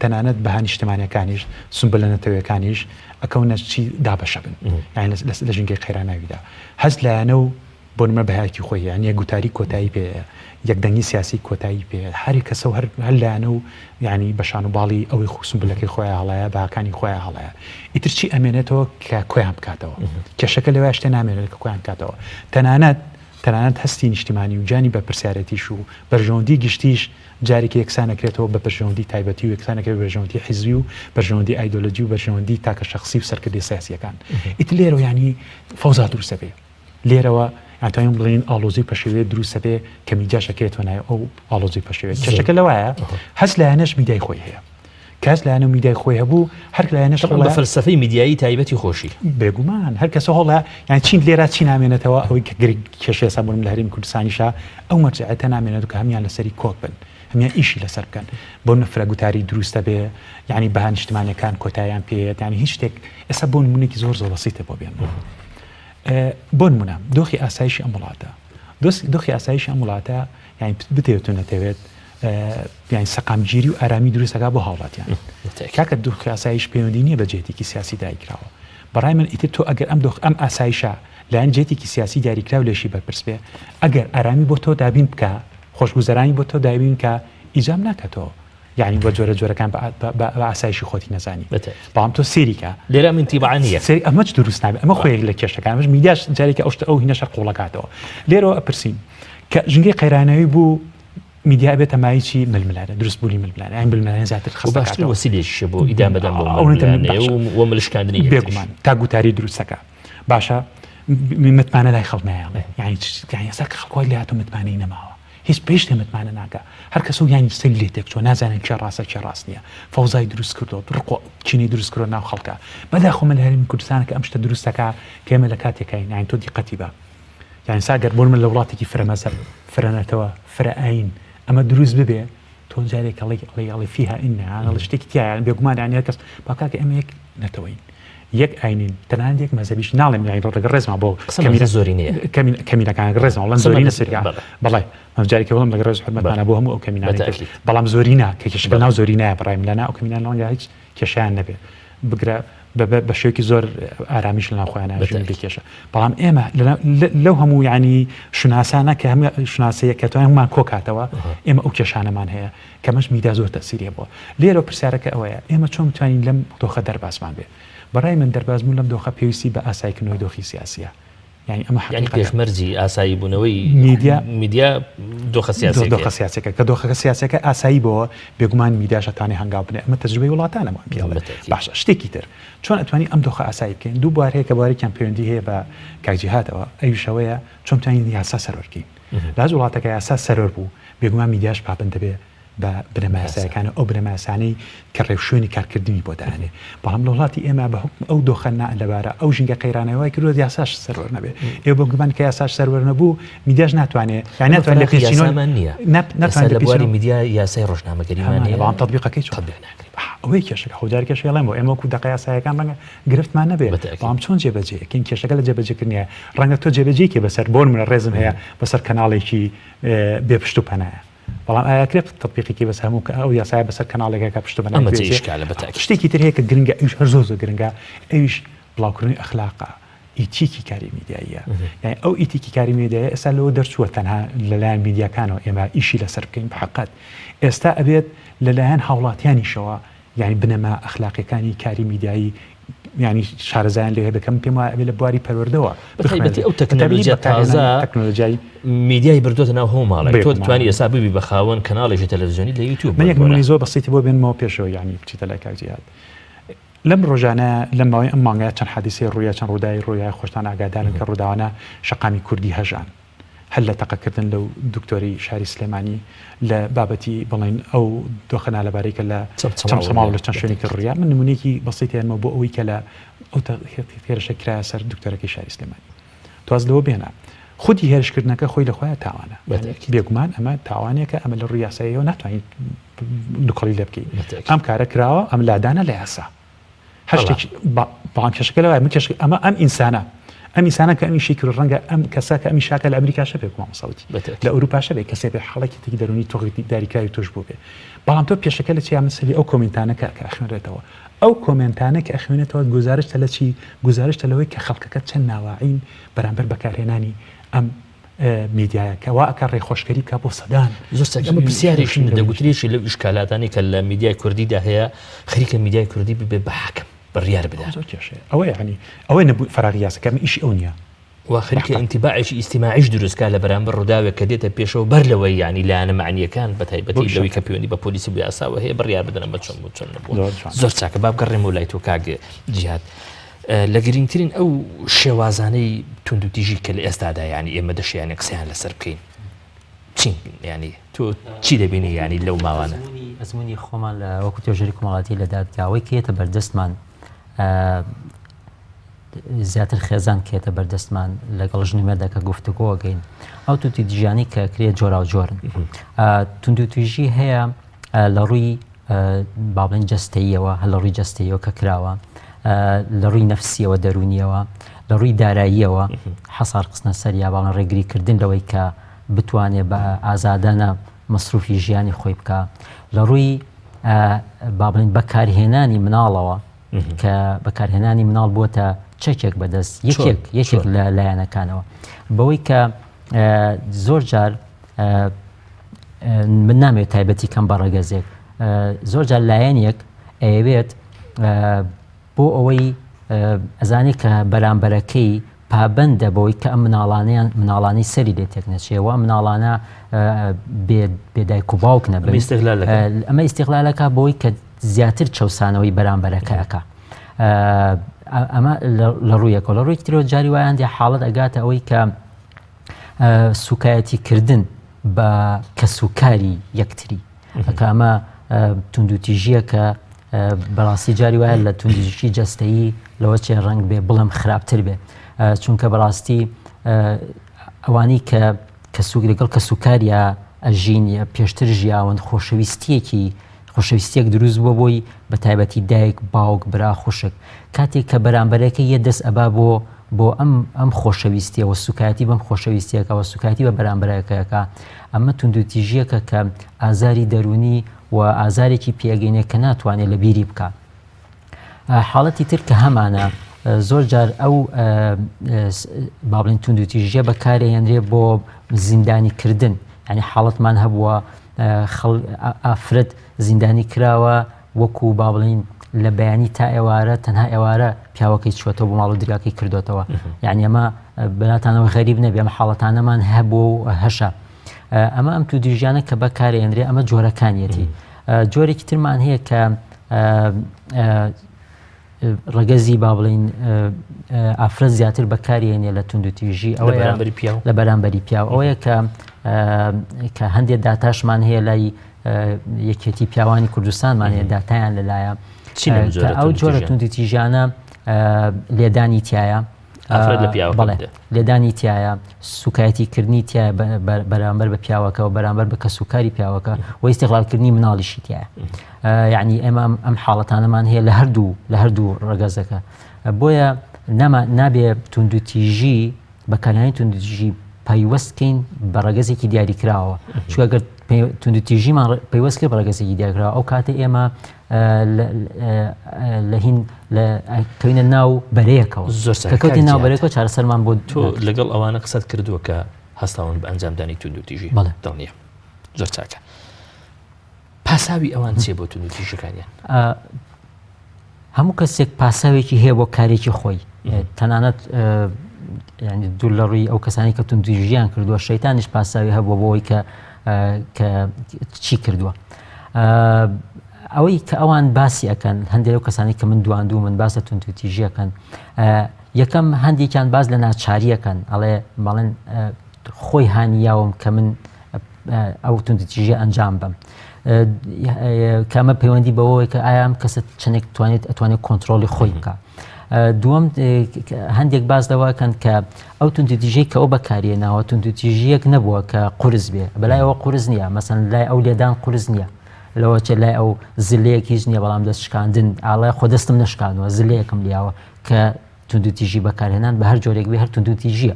تەنانەت بەهانی نیشتمانیەکانیش سمبل لە نەتەوەیەکانیش ئەکەونە چی دابەشە بن یعنی لە ژینگەی قەیراناویدا هەست لایەنە و بۆ نمە بەهایکی خۆی یان یەک گوتاری کۆتایی پێ یەک دەنگی سیاسی کۆتایی پێ هەری کەسە و هەلایەنە و ینی بەشان و باڵی ئەوەی خوسمبلەکەی خۆیان هەڵایە باکانی خۆیان هەڵایە ئیتر چی ئەمێنێتەوە کە کۆیان بکاتەوە کێشەکە لەوێ شتێ نامێنێت کە کۆیان بکاتەوە تەنانەت هەستی نیشتیمانی و جانی بە پرسیارەتیش و بەرژەوەندی گشتیش جارێکی یەکسانەکرێتەوە بە بەرژەوەندی تایبەتی و یەکسانەکرێت بەرژەوەندی حیزبی و بەرژەوەندی ئایدۆلۆژی و بەرژەوەندی تاکە شەخسی و سەرکردی سیاسیەکان ئیتر لێرە ینی فەوزا دروستە بێ لێرەوە ئەتوانین بڵین ئاڵۆزی پەشێوێت دروستە بێ کە میدیاشەکەێتوە نایە ئەو ئاڵۆزی پەشێوێت کێشەکە لەوایە هەست لایەنەش میدیای خۆی هەیە کەس لایەنە میدیای خۆی هەبوو هەر لایەنەش بە فەلسەفەی میدیایی تایبەتی خۆشی بێگومان هەر کەسە هەڵە یان چین لێرە چی نامێنێتەوە ئەوەی کە کێشەیە سابوون لە هەرێمی کوردستانیشە ئەو مەرجعەتە نامێنێت کە هەمیان لەسەری کۆک بن هەمیان ئیشی لەسەر بکەن بۆ نەفرە گوتاری دروستە بێ یعنی بەها نیشتمانیەکان کۆتاییان پێێت ینی هیچ شتێک ئێستا بۆ نمونێکی زۆر بەسیتە بۆ بێن بۆ نمونە دۆخی ئاسایشی ئەم وڵاتە دۆخی ئاسایشی ئەم وڵاتە یعنی بتێت نەتەوێت یعنی سەقامگیری و ئارامی دروستەکە بۆ هاوڵاتیان کاکە دۆخی ئاسایش پەیوەندی نییە بە جێتێکی سیاسی دایکراوە بەڕای من ئیتر تۆ ئەگەر ئەم ئاسایشە لایەن جێتێکی سیاسی دیاریکراو لێشی بەرپرس بێ ئەگەر ئارامی بۆ تۆ دابین بکە خۆشگوزەرانی بۆ تۆ دابین کە ئیجام ناکەتەوە یعنی بۆ جۆرە جۆرەکان بە ئاسایشی خۆتی نەزانی بەڵام تۆ سێریکە لێرە من تیبعا نییە ئەمەش دروست نابێت ئەمە خۆیەک لە کێشەکانش میدیاش جارێکی ئەو هینەشە قوڵەکاتەوە لێرەوە ئەپرسین کە ژنگی قەیرانەوی بوو میدیا بێتە مایکی ململانە دروست بوونی ململانە ئەین ململانە زیاتر خەباشتر وسیلێکی بۆ ئیدامەدان بۆ ملشکاندنی بێگومان تا گوتاری دروستەکە باشە متمانە لای خەڵک نایڵێ یعنی ئێستا کە خەڵکوای لێ هاتوو متمانەی نەماوە هیچ پێشتێ متمانە ناکە هەر کەس و یانی سەری لێ تێکچۆ نازانن کێ ڕاستە کێ ڕاست نییە فەوزای دروست کردەوە ڕقۆ چینی دروست کردۆ ناو خەڵکە بەداخۆ من لە هەرێمی کوردستانە کە ئەم شتە دروستەکە کێمە لە کاتێکین یانی تۆ دیقەتی بە یعنی ساگەر بۆ من لە وڵاتێکی فرەمەزە فرەنەتەوە فرەئین ئەمە دروست ببێ تۆ جارێک ئەڵێ فيها ئینە شتێکی تایە بێگومان یانی هەر کەس باکاکە ئەمە یەک نەتەوەین یەک ئاینین تەنانەت یەک مەزەبیش ناڵێم یانی ڕێگە ڕێزما بۆ کەمینەکان ڕێزما وڵەن زۆرینە سریا بەڵێ مەجارێکی وڵم لەگە ڕێز حرمەتانە بۆ هەموو ئەو کەمینانەکەی بەڵام زۆرینە کە کێشەکە ناو زۆرینایە بەڕای من لەنا ئەو کەمینان لەوانگا هیچ کێشیان نەبێ بگرە بە شێوکی زۆر ئارامیش لە ناوخۆیانە بکێشە بەڵام ئێمە لەو هەموو یعنی شناسانە کە هەموو شناسەیە کە توانین هەمومان کۆکاتەوە ئێمە ئەو کێشانەمان هەیە کەمەش میدیا زۆر تەسیریە بووە لێرە پرسیارەکە ئەوەیە ئێمە چۆن بتوانین لەم دۆخە دەرباسمان بێ بەڕای من دەربازبوون لەم دۆخە پێویستی بە ئاسایکردنەوەی دۆخی سیاسیە یعنی ئەمە یعنی پێشمەرجی ئاسایی بوونەوەی میدیا دۆخە سیاسەکە کە دۆخەکە سیاسەکە ئاسایی بۆ بێگومان میدیاشەتانی هەنگاو بنێ ئەمە تەجربەی وڵاتانەمان پێڵێ باشە شتێکی تر چۆن ئەتوانی ئەم دۆخە ئاسایی بکەین دوو بوار هەیە کە بوارێکیان پەیوەندی هەیە بە کاکجیهاتەوە ئەویشەوەیە چۆن توانین یاسا سەرۆرکەین لە وڵاتەکە یاسا سەرۆر بوو بێگومان میدیاش پابند دەبێ بە بنەماسایەکانە ئەو بنەماسانەی کە ڕێوشوێنی کارکردنی بۆ دانێ بەڵام لە وڵاتی ئێمە بە ئەو دۆخەنە لەبارە ئەو ژینگە قەیرانەوەی کردو یاساش سەرۆر نەبێ ئێوە بۆ گومان کە یاساش سەرۆر نەبوو میدیاش ناتوانێت یعنی ناتوانێت پێچینەوەمان نییە ناتوانێت لە بواری میدیا یاسای ڕۆژنامەگەریمان نییە بەڵام تەطبیقەکەی چۆن ئەوەی کێشەکە خۆجار کێشەیە لەم بۆ ئێمە وەکو دەقە یاسایەکان ڕەنگە گرفتمان نەبێت بەڵام چۆن جێبەجێکەین کێشەکە لە جێبەجێکردنیە ڕەنگە تۆ جێبەجێکی بەسەر بۆ منە ڕێزم هەیە بەسەر کەناڵێکی بێپشت و پەنایە بەڵام ئاکرێت تطبیقێکی بەس هەموو ئەو یاسایە بەسەر کەناڵێکەکە پشت بەنای شتێکی تر هەیە کە گرنگە ئەوش هەر زۆر گرنگە ئەویش بڵاوکردنی ئەخلاقە ئیتیکی کاری میدیاییە یعنی ئەو ئیتیکی کاری میدیایە ئێستا لەوە دەرچووە تەنها لەلایەن میدیاکانەوە ئێمە ئیشی لەسەر بکەین بەحقیقت ئێستا ئەبێت لەلایەن هاوڵاتیانیشەوە یعنی بنەما ئەخلاقیەکانی کاری میدیایی یعنی شارەزایان لێ دەکەم پێم وایە لە بواری پەروەردەوە بەتایبەتی ئەو تەکنۆلۆژیا تازە تەکنۆلۆژیای میدیای بردوتە ناو هەموو ماڵێک تۆ دەتوانی ئێستا ببی بە خاوەن کەناڵێکی تەلەڤیزیۆنی لە یوتیوب من یەک نمونەی زۆر بەسیطی بۆ بێنمەوە پێشەوە یعنی بچیتە لای کاکجیهات لەم ڕۆژانە لەم ماوەی ئەم مانگەیە چەند حادیسەی ڕوویە چەند ڕووداوی خۆشتان ئاگادارن کە ڕووداوانە شەقامی کوردی هەژان هەل لە تەقەکردن لەو دکتۆری شاری سلێمانی لە بابەتی بڵین ئەو دۆخەنا لەبارەی کە لە چەمسەماڵ لە چەند شوێنێکی ڕوویە من نمونەیەکی بەسیطی هێنمەوە بۆ ئەوەی کە لە ئەو هێرشە کرایە سەر دکتۆرەکەی شاری سلێمانی تواز لەوە بێنە خودی هێرشکردنەکە خۆی لەخۆیە تاوانە بێگومان ئەمە تاوانێکە ئەمە لە ڕووی یاساییەوە ناتوانین دوقڵی لێ بکەین ئەم کارە کراوە ئەم لادانە لە یاسا هەر شتێکی بەڵام کێشەکە لەوایە من ئەمە ئەم ئینسانە ئەم ئینسانە کە ئەمیشی کرد ڕەنگە ئەم کەسا کە ئەمی شاکە لە ئەمریکاشە بێ مامۆساوتی لە ئەوروپاشە بێ کەسێ بێ حاڵێکی تێکی دەرونی تۆغی داریکاری توش بوو بێ بەڵام تۆ پێشەکە لە چیا مەسەلی ئەو کۆمنتانەکە کە ئەخوێنرێتەوە ئەو کۆمنتانە کە ئەخوێنێتەوە گزارشتە لە چی گزارشتە لەوەی کە خەڵکەکە چەند ناواعین بەرامبەر بەکارهێنانی ئەم میدیایە کە واکە ڕێخۆشکەری کا بۆ سەدان زۆر ئەمە پرسیارێکی دەگوترێکی لەو ئیشکالاتانی کە لە میدیای کوردیدا هەیە خەریکە میدیای کوردی ببێ بە حاکم بڕیار بدات زۆر کێشەیە ئەوە یعنی ئەوەی نەبوو فەراغی یاسەکەم ئیشی ئەو نییە و خەریکە ئینتیباعێکی ئیستیماعیش دروستکە لە بەرامبەر ڕووداوێک کە دێتە پێشەوە بەر لەوەی ینی لایەنە معنیەکان بە تایبەتی لەوەی کە پەیوەندی بە پۆلیسی بۆ یاساوە هەیە بڕیار بدەن بە چۆن چۆن نەبوو زۆر چاکە با بگەڕێمەوە لای تۆ کاگە جیهاد لە گرنگترین ئەو شێوازانەی توندوتیژی کە لە ئێستادا ینی ئێمە دەشیانە قسەیان لەسەر بکەین چین ینی تۆ چی دەبینی ینی لەو ماوانە ئەزمموی خۆمان لە وەکو توێژەری کۆمەڵاتی لە دادگاوەی کێتە بەردەستمان زیاتر خێزان کێتە بەردەستمان لەگەڵ ژنیمەدا کە گفتوگۆگەین ئەو توندوتیژیانی کە کرێت جۆرا و جۆرن توندوتیژی هەیە لە ڕووی با بڵێن جەستەییەوە هە لە ڕووی جەستەییەوە کە کراوە لە ڕووی نەفسیەوە دەرونیەوە لە ڕووی داراییەوە حەسار قسنە سەر یا باڵن ڕێگریکردن لەوەی کە بتوانێت بە ئازادانە مەسروفی ژیانی خۆی بکە لە ڕووی با بڵێن بەکارهێنانی مناڵەوە کە بەکارهێنانی مناڵ بووە چەکێک بەدەست یەکێک لە لایەنەکانەوە بەوەی کە زۆر جار من نامێت تایبەتی کەم بە ڕێگەزێک زۆر جار لایەنێک ئەوێت بۆ ئەوەی ئەزانێت کە بەرامبەرەکەی پابندە بەوەی کە ئەم مناڵانەی سەری لێ تێک نەچێەوە مناڵانە بێدایک و باوک نەبن ئەمە ئیستیغلالەکە بەوەی کە زیاتر چەسانەوەی بەرامبەرەکەیەکە ئەمە لە ڕوویەکە لە ڕووی ترۆ جاری وایان دی حاڵەت ئەگاتە ئەوەی کە سوکایەتی بە کە سوکاری یەکتری ئەکە ئەمە توندوتیژیە کە بەڕاستی جاری وایە لە توندوتیژی جەستەیی لەوە چێ ڕەنگ بێ بڵم خراپتر بێ چونکە بەڕاستی ئەوانی کە لەگەڵ کە سوکاریە ئەژین پێشتر ژیاون خۆشەویستیەک دروست بووە بۆی بە تایبەتی دایک باوک برا خوشک کاتێک کە بەرامبەرەکە یە دەست ئەبا بۆ ئەم خۆشەویستیەوە سوکایەتی بەم خۆشەویستیەکەەوە سوکایەتی بە بەرامبەرەکەیەکە ئەمە توندوتیژیەکە کە ئازاری دەرونی و ئازارێکی پێگەینێک کە ناتوانێت لە بیری بکە حاڵەتی تر کە هەمانە زۆر جار ئەو با بڵێن توندوتیژیە بەکارهێنرێ بۆ زیندانیکردن ینی حاڵەتمان هەبووە ئافرەت زیندانی کراوە وەکو با بڵین لە بەیانی تا ئێوارە تەنها ئێوارە پیاوەکەی چوەتەوە بۆ ماڵ و دراکەی کردوێتەوە یعنی ئەمە بەلاتانەوە غەریب نەبێ ئەمە حاڵەتانەمان هەبوو و هەشە ئەمە ئەم توندوتیژیانە کە بەکارهێنرێ ئەمە جۆرەکانیەتی جۆرێکی ترمان هەیە کە ڕگەزی با بڵین ئافرەت زیاتر بەکارهێنێ لە توندوتیژی لە بەرامبەری پیاو ئەوەیە کە هەندێک داتاشمان هەیە لای یەکێتی پیاوانی کوردستانمان هەیە داتایان لەلایە ئەو جۆرە توندوتیژیانە لێدانی تایە لێدانی تایە سوکایەتیکردنی تایە بەرامبەر بە پیاوەکە و بەرامبەر بە کە سوکاری پیاوەکە و ئیستیغلالکردنی مناڵیشی تایە یعنی ئێمە ئەم حاڵەتانەمان هەیە لە هەردوو ڕگەزەکە بۆیە نابێ توندوتیژی بەکارهێنانی توندوتیژی پەیوەستکەین بە ڕگەزێکی دیاریکراوە چونکە ئەگەر توندوتیژیمان پەیوەست کرد بە ڕگەزێکی دیاریکراوە ئەو کاتە ئێمە لە هین کەوینە ناو بەرەیەکەوە کە کەوتی ناو بەرەیەکەوە چارەسەرمان بۆ تۆ لەگەڵ ئەوانە قسەت کردووە کە هەستاون بە ئەنجامدانی توندوتیژی دڵنیە زۆر چاکە پاساوی ئەوان چێ بۆ توندوتیژەکانیان هەموو کەسێک پاساوێکی هەیە بۆ کارێکی خۆی تەنانەت ینی دوور لە ڕووی ئەو کەسانی کە توندوتیژیان کردووە شەیتانیش پاساوی هەبووە بۆەوەی کە چی کردووە ئەوەی کە ئەوان باسی ئەەکەن هەندێک کەسانی کە من دواندوو من باس لە توندوتیژیەکەن یەکەم هەندێکیان باز لە ناچاریەکەن ئەڵێ بەڵێن خۆی هانیاوم کە من ئەو توندوتیژیە ئەنجام بم کامە پەیوەندی بەوەی کە ئایا ئەم کەسە چنێک ئەتوانێت کۆنتترۆلی خۆی بکە دووەم هەندێک باز دەواکەن کە ئەو توندوتیژەی کە ئەو بەکارێناوە توندوتیژیەک نەبووە کە قورس بێ بەلای ئەوە قورس نییە مەسەن لای ئەو لێدان قورس نییە لەوە چێ لای ئەو زلەیەک هیچ نییە بەڵام دەست شکاندن ئاڵای خۆ دەستم نشکانەوە زلەیەکم لیاوە کە توندوتیژی بەکارهێنان بە هەر جۆرێک بێ هەر توندوتیژیە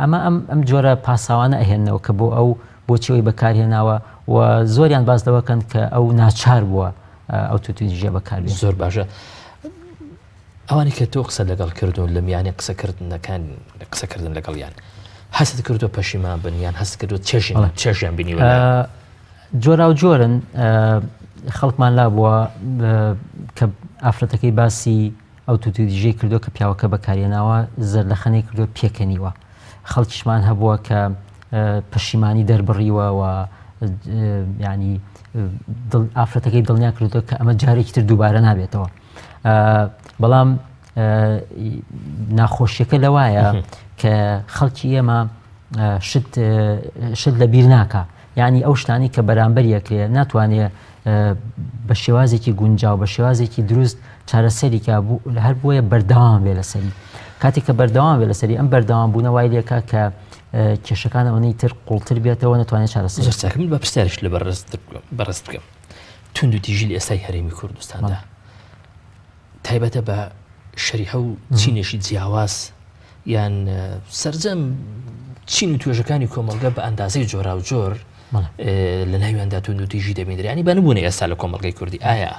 ئەمە ئەم جۆرە پاساوانە ئەهێنەوە کە بۆ ئەو بۆچیەوەی بەکارهێناوە و زۆریان باز دەوەکەن کە ئەو ناچار بووە ئەو توندوتیژیە بەکاربێن زۆر باشە ئەوانی کە تۆ قسە لەگەڵ کردو لە میانێ قسەکردنەکان قسەکردن لەگەڵیان هەست کردو پەشیمان بن یان هەست کردو چێژیان بینی جۆرا و جۆرن خەڵکمان لا بووە کە ئافرەتەکەی باسی ئەو توتیژەی کردو کە پیاوەکە بەکارێناوە زەر لە خەنەی کردو پێکەنیوە خەڵکیشمان هەبووە کە پەشیمانی دەربڕیوە و ینی ئافرەتەکەی دڵنیا کردو کە ئەمە جارێکی تر دووبارە نابێتەوە بەڵام ناخۆشیەکە لەوایە کە خەڵکی ئێمە شت لە بیر ناکە یعنی ئەو شتانی کە بەرامبەر یەکرێ ناتوانێت بە شێوازێکی گونجاو بە شێوازێکی دروست چارەسەریکە هەر بۆیە بەردەوام بێ لەسەری کاتێک کە بەردەوام بێ لەسەری ئەم بەردەوام بوونە وای لێکە کە کێشەکان ئەوەی تر قوڵتر بێتەوە ناتوانێت چارەسەری من بە پرسیارش لە بەڕست بکەم تونند و تیژی لە ئێستای هەرێمی کوردستاندا تایبەتە بە شەریحە و چینێشی جیاواز یان سەرجەم چین و توێژەکانی کۆمەڵگە بە ئەندازەی جۆرا و جۆر لە ناویاندا تونند و تیژی دەبێنرێ ینی بە نبوونە ئێستا لە کۆمەڵگەی کوردی ئایا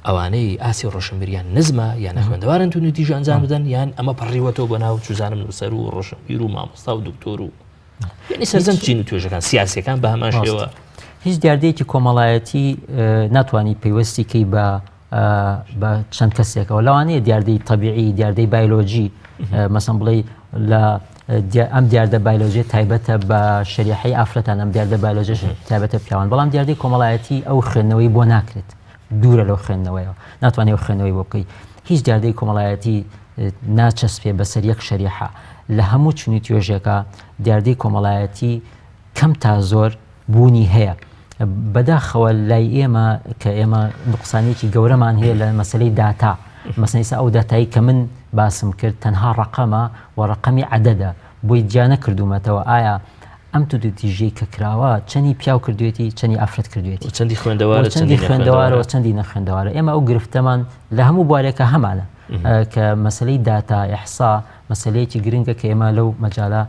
ئەوانەی ئاسی ڕۆشنبیریان نزمە یان خوێندەوارن تونند و تیژ ئەنجام بدەن یان ئەمە پەڕیوەتەوە بۆ ناو چوزانم نووسەر و ڕۆشنبیر و مامۆستا و دکتۆر و یعنی سەرجەم چین و توێژەکان سیاسیەکان بە هەمان شێوە هیچ دیاردەیەکی کۆمەڵایەتی ناتوانانی پەیوەستیکەی بە چەند کەسێکەوە لەوانەیە دیاردەی تەبیعی دیاردەی بایۆلۆجی مەسەڵەن بڵێ لە ئەم دیاردە بایۆلۆژی تایبەتە بە شەریحەی ئافرەتان ئەم دیاردە بایۆلۆژی تایبەتە پیاوان بەڵام دیاردەی کۆمەڵایەتی ئەو خوێندنەوەی بۆ ناکرێت دوورە لەو خوێندنەوەیەوە ناتوانێت ئەو خوێندنەوەی بۆ بکەیت هیچ دیاردەی کۆمەڵایەتی ناچەسپێ بەسەر یەک شەریحە لە هەموو چنی توێژێکە دیاردەی کۆمەڵایەتی کەم تا زۆر بوونی هەیە بەداخەوە لای ئێمە کە ئێمە نقصانێکی گەورەمان هەیە لە مەسەلەی داتا مەسەلەی ئەو داتایی کە من باسم کرد تەنها ڕقەمە و ڕقەمی عەدەدە بۆی جیا نەکردومەتەوە ئایا ئەم توتیژەی کە کراوە چەندی پیاو کردوێتی چەندی ئافرەت کردوێتی چەندی خوێندەوارە چەندی خوێندەوارەوە چەندی نەخوێندەوارە ئێمە ئەو گرفتەمان لە هەموو بوارێکە هەمانە کە مەسەلەی داتا ئیحسا مەسەلەیەکی گرنگە کە ئێمە لەو مەجاالە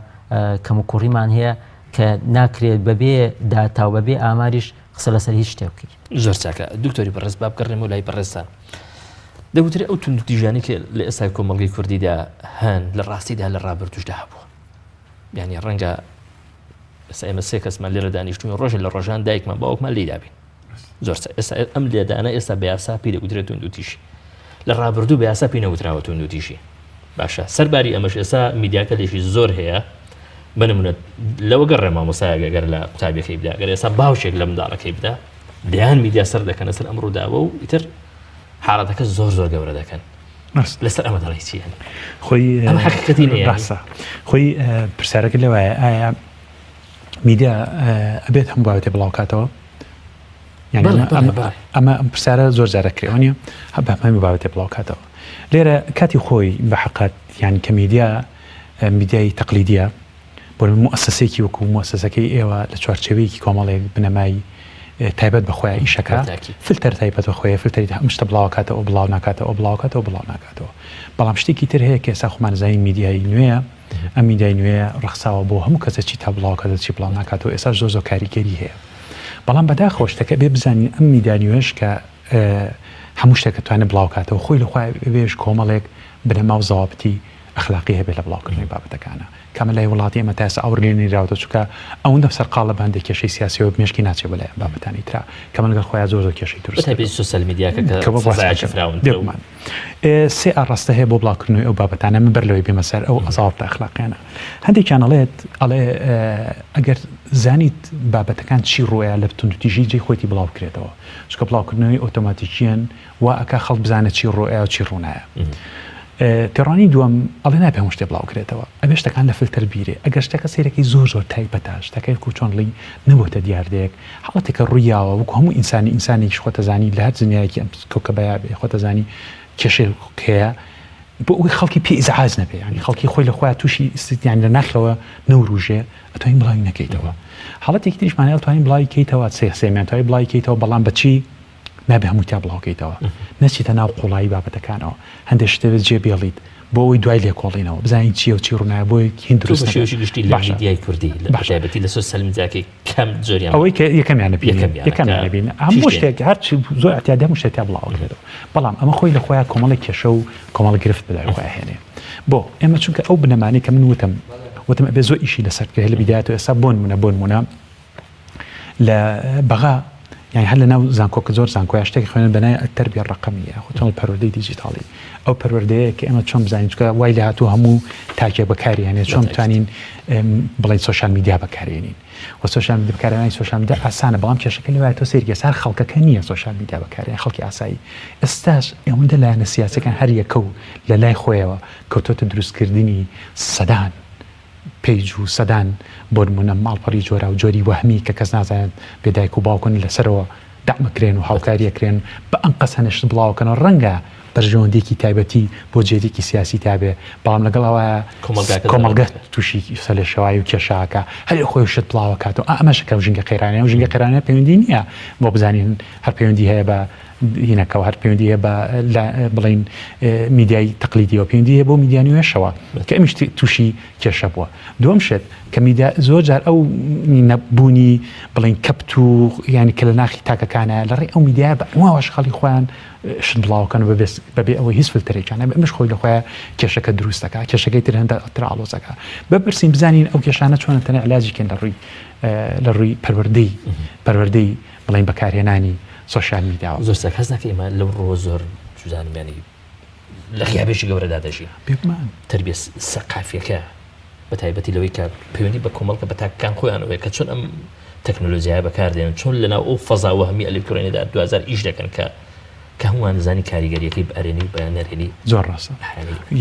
کەم و کوڕیمان هەیە کە ناکرێت بەبێ داتا و بەبێ ئاماریش قسە لەسەر هیچ شتێ بکەیت زۆر چاکە دکتۆری بەڕێز با بکەڕێمەوە لای بەڕێزان دەوترێت ئەو تونند و تیژانەی کە لە ئێستای کۆمەڵگەی کوردیدا هەن لە ڕاستیدا لە ڕابردووشدا هەبووە یعنی ڕەنگە ئێستا ئێمە سێ کەسمان لێرە دانیشتوین ڕۆژێک لە ڕۆژان دایکمان باوکمان لێی دابین زۆر ئێستا ئەم لێدانە ئێستا بە یاسا پێی دەگوترێت تونند و تیژی لە ڕابردوو بە یاسا پێی نەوتراوە تونند و تیژی باشە سەرباری ئەمەش ئێستا میدیاکە لێشی زۆر هەیە بنمونە لەوە گەڕێ مامۆسایە گەر لە قوتابیەکەی بدا گەر ئێستا باوشێک لە منداڵەکەی بدا دەیان میدیا سەر دەکەنە سەر ئەمڕۆداوە و ئیتر حاڵەتەکە زۆر گەورە دەکەن لەسەر ئەمە دەڵی چیە خۆی ئەمە حەقیقەتی نییە ڕاستە خۆی پرسیارەکە لەوایە ئایا میدیا ئەبێت هەموو بابەتێ بڵاوکاتەوە ئەمە ئەم پرسیارە زۆر جارەکرێەوە نیە هەموو بابەتێ بڵاوکاتەوە لێرە کاتی خۆی بە حقات یان کە میدیای تەقلیدیە بۆ مؤسسەیەکی وەکو مؤسسەکەی ئێوە لە چوارچێوەیەکی کۆمەڵێک بنەمای تایبەت بەخۆیان ئیشەکە فلتەر تایبەت بەخۆیە فلتەری هەم شتە بڵاوکاتەوە بڵاو ناکاتەوە بڵاوکاتەوە بڵاو ناکاتەوە بەڵام شتێکی تر هەیە کە ئێستا خۆمان زانین میدیای نوێیە ئەم میدیای نوێیە ڕخساوە بۆ هەموو کەسە چی تا بڵاوکاتە چی بڵاو ناکاتەوە ئێستا زۆر کاریگەری هەیە بەڵام بەداخەوە شتەکە بێ بزانین ئەم میدیا نوێش کە هەموو شتێک توانێت بڵاوکاتەوە خۆی لەخوای بێژ کۆمەڵێک بنەما و زەوابەتی ئەخلاقی هەبێت لە بڵاوکردنی بابەتەکانە کەمە لای وڵاتی ئێمە تا ئێستا ئەوڕێنی راوتە چووکە ئەوەندە سەر قاڵە بەندێک کێشەی سیاسیەوە مێشکی ناچێت بەلایەن بابەتانی ترا کەمە لەگەڵ خۆیان زۆر کێشەی دروست سوسیال میدیاکە کە فەزایەکی فراون دێکمان سێ ئاڕاستە هەیە بۆ بڵاوکردنەوەی ئەو بابەتانە من بەر لەوەی بێمە سەر ئەو ئەزاوتە ئەخلاقیانە هەندێکیان ئەڵێ ئەگەر زانیت بابەتەکان چی ڕۆیە لە تونند و تیژی جێی خۆیتی بڵاو بکرێتەوە چونکە بڵاوکردنەوەی ئۆتۆماتیکیان وا ئەکا خەڵک بزانێت چی ڕۆیە و چی ڕوونایە تێڕانی دووەم ئەڵێ نابێ هەموو شتێ بڵاو کرێتەوە ئەبێ شتەکان لە فلتەر بیرێ ئەگەر شتەکە سیرەکەی زۆر تایبەتە شتەکەی کوچۆنڵی نەبووتە دیاردەیەک حاڵەتێکە ڕوویاوە وەکو هەموو ئینسانێکی خۆتەزانی لە هەر دنیایەکی ئەم کەوکەبەیە بێ خۆتەزانی کێشەیە بۆ ئەوەی خەڵکی پێ ئیزعاج نەبێ ینی خەڵکی خۆی لە خۆیان تووشی یان لە ناخەوە نەوروژێ ئەتوانین بڵاوی نەکەیتەوە حاڵەتێکی تریشمانەیە ئەتوانین بڵاوی کەیتەوە سێمیان توانین بڵاوی کەیتەوە بەڵام بەچی نابێ هەمووی تا بڵاوکەیتەوە نەچیتە ناو قوڵایی بابەتەکانەوە هەندێک شتێت جێبێڵیت بۆ ئەوی دوای لێکۆڵینەوە بزانین چیە و چی ڕوونایە بۆی هین دروست شێوەی گشتی لە میدیای کوردی لە بەتایبەتی لە سوسیال میدیاکەی کەم زۆریان ئەوەی کە یەکەمیان نەبین هەموو شتێک هەرچی زۆر ئەتیادە هەموو شتێک بڵاوکرێتەوە بەڵام ئەمە خۆی لە خۆیان کۆمەڵی کێشە و کۆمەڵ گرفت بەلای خۆیان هێنێ بۆ ئێمە چونکە ئەو بنەمانەی کە من وتم وتم ئەبێ زۆر ئیشی لەسەرکە لە بیدایەتەوە ئێستا بۆن مونە لە بەغا يعني هل ناو زانكوك زور زانكو يشتكي خوينا بناء التربيه الرقميه خوتون البرودي ديجيتالي او بروردي كي اما تشوم زين وايلي هاتو همو تاجي بكاري يعني تشوم تانين بلاين سوشيال ميديا بكاريين والسوشيال ميديا بكاريين سوشيال ميديا اسانه بلام شكل وايد تو سيريا صار خلق كانيه سوشيال ميديا بكاريين خلق اساي استاش يوم دلا انا سياسه كان هر يكو لا خويا كوتو تدرس كردني صدان پیج و سەدان بۆ نمونە ماڵپەڕی جۆرا و جۆری وەهمی کە کەس نازانێت بێدایک و باوکن لەسەرەوە دامەکرێن و هاوکاریەکرێن بە ئەم قەس هەنەشت بڵاوکەنەوە ڕەنگە بەرژەوەندێکی تایبەتی بۆ جێرێکی سیاسی تابێ بەڵام لەگەڵەوە کۆمەڵگە تووشی سەلێشەوای و کێشاکە هەر خۆی شت بڵاوکاتەوە ئەمەشەکە ژنگە قەیرانە و ژنگە قەیرانە پەیوەندی نییە بۆ بزانین هەر پەیوەندی هەیە بە هینەکەەوە هەر پەیوەندی هەیە بە بڵین میدیای تەقلیدیەوە پەیوەندی هەیە بۆ میدیانوێشەوە کە ئەمیش تووشی کێشە بووە دووەم شت کە میدیا زۆر جار ئەو نەبوونی بڵین کەپت و ینی کە لە ناخی تاکەکانە لەڕێی ئەو میدیای بە واش خەڵی خۆیان شت بڵاوکەن بەبێ ئەوەی هیچ فلترێکیانە ئەمش خۆی لە خۆیان کێشەکە دروستەکە کێشەکەی تر هەندە ئەڵۆزەکە بپرسین بزانین ئەو کێشانە چۆنە تەنە علاجیکەن لە ڕووی پەروەردەی بڵین بەکارهێنانی سوشيال ميديا زۆر سەر حەز ناکەی ئێمە لەو ڕۆ زۆر جوزانمیانی لە خیابێکی گەورەدا دەژین بێگومان تربیە سەقافیەکە بە تایبەتی لەوەی کە پەیوەندی بە کۆمەڵکە بە تاکان خۆیانەوەی کە چۆن ئەم تەکنۆلۆژیای بەکاردێنن چۆن لەناو ئەو فەزا وەهمی ئەلکترۆنیدا 2000 ئیش دەکەن کە هەمووان زانی کاریگەریەکەی بەئەرێنی بەیانەرێنی زۆر ڕاستە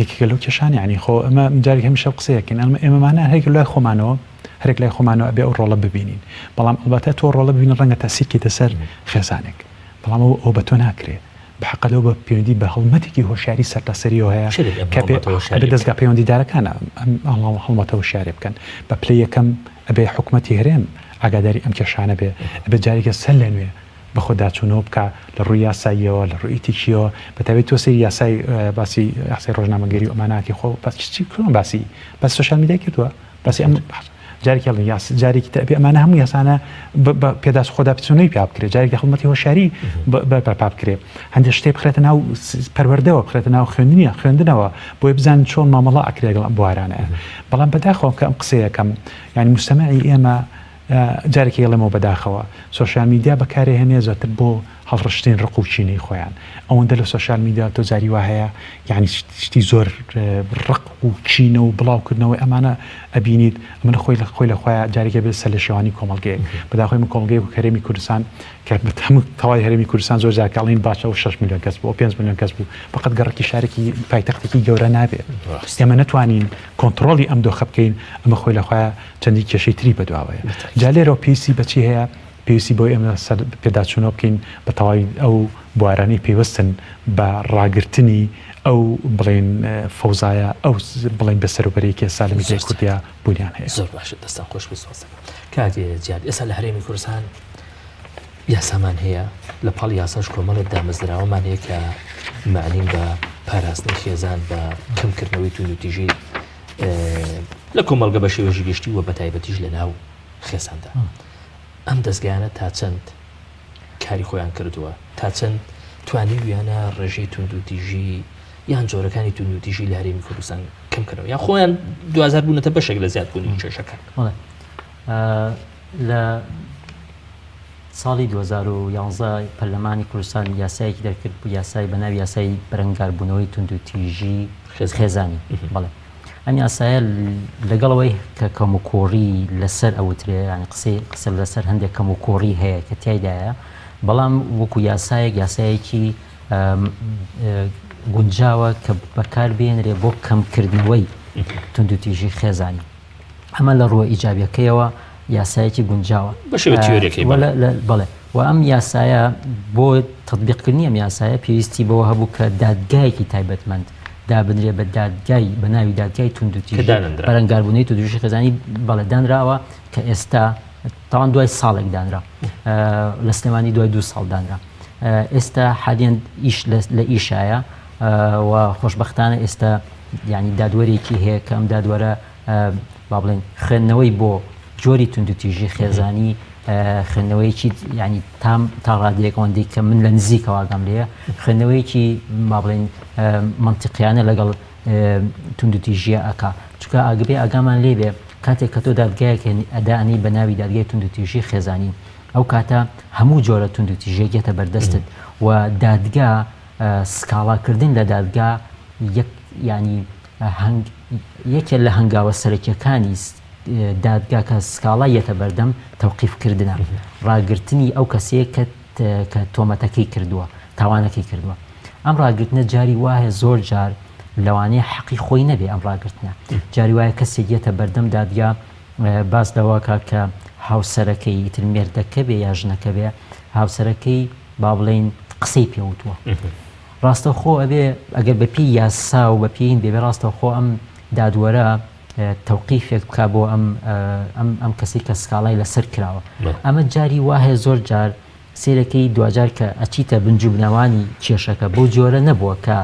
یەکێکە لەو کێشانی ینی خۆ ئەمە جارێک هەمیشە قسەیەکەین ئێمەمانە هەرێک لای خۆمانەوە هەرێک لای خۆمانەوە ئەبێ ئەو ڕۆڵە ببینین بەڵام ئەلباتە تۆ ڕۆڵە ببینن ڕەنگە تاسیرکەیتە سەر خێزانێک بەڵام ئەو بە تۆ ناکرێ بەحەقە لەو بە پەیوەندی بە هەڵمەتێکی هۆشیاری سەرتاسەریەوە هەیە کە دەستگا پەیوەندیدارەکانە هەڵمەتە هۆشیارێ بکەن بە پلەی یەکەم ئەبێ حکوومەتی هەرێم ئاگاداری ئەم کێشانە بێ ئەبێ جارێکە سەر لە نوێ بە خۆداچوونەوە بکە لە ڕووی یاساییەوە لە ڕووی تیکیەوە بەتابێت تۆ سەری یاسای باسی یاسای ڕۆژنامەگەری و ئەماناکی خۆ چی باسی بەس سوشیال میدیا کردووە باسی ئەم جارێکی جارێکی تەبێ ئەمانە هەموو یاسانە بە پێداست خۆدا بچوونەی پیا بکرێت جارێکی هەڵمەتی هۆشیاری بەرپا بکرێت هەندێک شتێ بخرێتە ناو پەروەردەوە بخرێتە ناو خوێندنەوە بۆی بزانین چۆن مامەڵە ئەکرێت لەگەڵ بوارانەیە بەڵام بەداخەوە کە ئەم قسەیەکەم ینی مستەمعی ئێمە جارێکی ئێڵێمەوە بەداخەوە سوشیال میدیا بەکارهێنێ زیاتر بۆ هەڵڕشتین ڕق و چینەی خۆیان ئەوەندە لە سوشیال میدیا تۆ جاری وا هەیە یعنی شتی زۆر ڕق و چینە و بڵاوکردنەوەی ئەمانە ئەبینیت من خۆی لە خۆیان جارێکە بێت سەر لە شێوانی کۆمەڵگەیەک بەداخۆی من کۆمەڵگەی و هەرێمی کوردستان کە هەموو تەواوی هەرێمی کوردستان زۆر جارکەڵین باشە و 6 میلیۆن کەس بوو 5 میلیۆن کەس بوو فقط گەڕێکی شارێکی پایتەختێکی گەورە نابێت ئێمە نەتوانین کۆنتڕۆلی ئەم دۆخە بکەین ئەمە خۆی لە خۆیان چەندی کێشەی تری بەدواوەیە جا لێرەوە پێویستی بەچی هەیە پێویستی بۆی ئێمە پێداچوونەوە بکەین بە تەواوی ئەو بوارانەی پێوەستن بە ڕاگررتنی ئەو بڵێن فەوزایە ئەو بڵێن بەسەروبەرێکی ئێستا لە میدیای کوردیا بوونیان هەیە زۆر باشە دەستان خۆش بسوازەکە کاتێ جیاد ئێستا لە هەرێمی کوردستان یاسامان هەیە لە پاڵ یاساش کۆمەڵێک دامەزراوەمان هەیە کە معنین بە پاراستنی خێزان بە کەمکردنەوەی توندوتیژی لە کۆمەڵگە بە شێوەژی گشتی وە بە تایبەتیش لە ناو خێزاندا ئەم دەستگایانە تا چەند کاری خۆیان کردووە تا چەند توانی ویانە ڕێژەی توندوتیژی یان جۆرەکانی توندوتیژی لە هەرێمی کوردستان کەمکردنەوە یان خۆیان 2000 بوونەتە بەشێک لە زیادبوونی کێشەکان لە ساڵی 2011 پەرلەمانی کوردستان یاسایەکی دەرکرد بوو یاسای بەناوی یاسای بەرەنگاربوونەوەی توندوتیژی خێزانی بەڵێ ئەم یاسایە لەگەڵەوەی کە کەموکۆڕی لەسەر ئەوترێ ینی قسە لەسەر هەندێک کەموکۆڕی هەیە کە تایدایە بەڵام وەکو یاسایەکی گونجاوە کە بەکار بێنرێ بۆ کەمکردنەوەی توندوتیژی خێزانی ئەمە لە ڕووە ئیجابیەکەیەوە یاسایەکی گونجاوە بەڵێ و ئەم یاسایە بۆ تەطبیقکردنی ئەم یاسایە پێویستی بەوە هەبوو کە دادگایەکی تایبەتمەند دابنرێ بە دادگای بەناوی دادگای توندوتیژی بەرەنگاربوونەی توندوتیژی خێزانی بەڵێ دانراوە کە ئێستا تاوان دوای ساڵێک دانرا لە سلێمانی دوای 2 ساڵ دانرا ئێستا حاليان ئیش لە ئیشایە و خۆشبەختانە ئێستا ینی دادوەرێکی هەیە کە ئەم دادوەرە با بڵێن خوێندنەوەی بۆ جۆری توندوتیژی خێزانی خوێندنەوەیکی ینی تا ڕادەیەک ئەوەندەی کە من لە نزیکەوە ئاگام لێیە خوێندنەوەیکی با بڵێن منتیقیانە لەگەڵ توندوتیژیە ئەکا چکە ئاگبێ ئاگامان لێبێ کاتێک کە تۆ دادگایەک ئەدانی بە ناوی دادگای توندوتیژی خێزانی ئەو کاتە هەموو جۆرە توندوتیژێکێتە بەردەستت و دادگا سکاڵاکردن لە دادگا ینی یەکێک لە هەنگاوە سەرەکیەکانی دادگا کە سکاڵا یەتە بەردەم تەوقیفکردنە ڕاگررتنی ئەو کەسەیە کە تۆمەتەکەی کردووە تاوانەکەی کردووە ئەم ڕاگررتنە جاری وایە زۆر جار لەوانەیە حەقی خۆی نەبێ ئەم ڕاگررتنە جاری وایە کەسێک یەتە بەردەم دادگا باس لەواکە کە هاوسەرەکەی تر مێردەکە بێ یا ژنەکە بێ هاوسەرەکەی با بڵێن قسەی پێوتووە ڕاستەخۆ ئەبێ ئەگەر بەپی یاسا و بەپین بێبێ ڕاستەخۆ ئەم دادوەرە تەوقیفێک بکە بۆ ئەم کەسی کە سکاڵای لەسەر کراوە ئەمە جاری وایە زۆر جار سێرەکەی دوجار کە ئەچیتە بنجوبنەوانی کێشەکە بۆ جۆرە نەبووە کە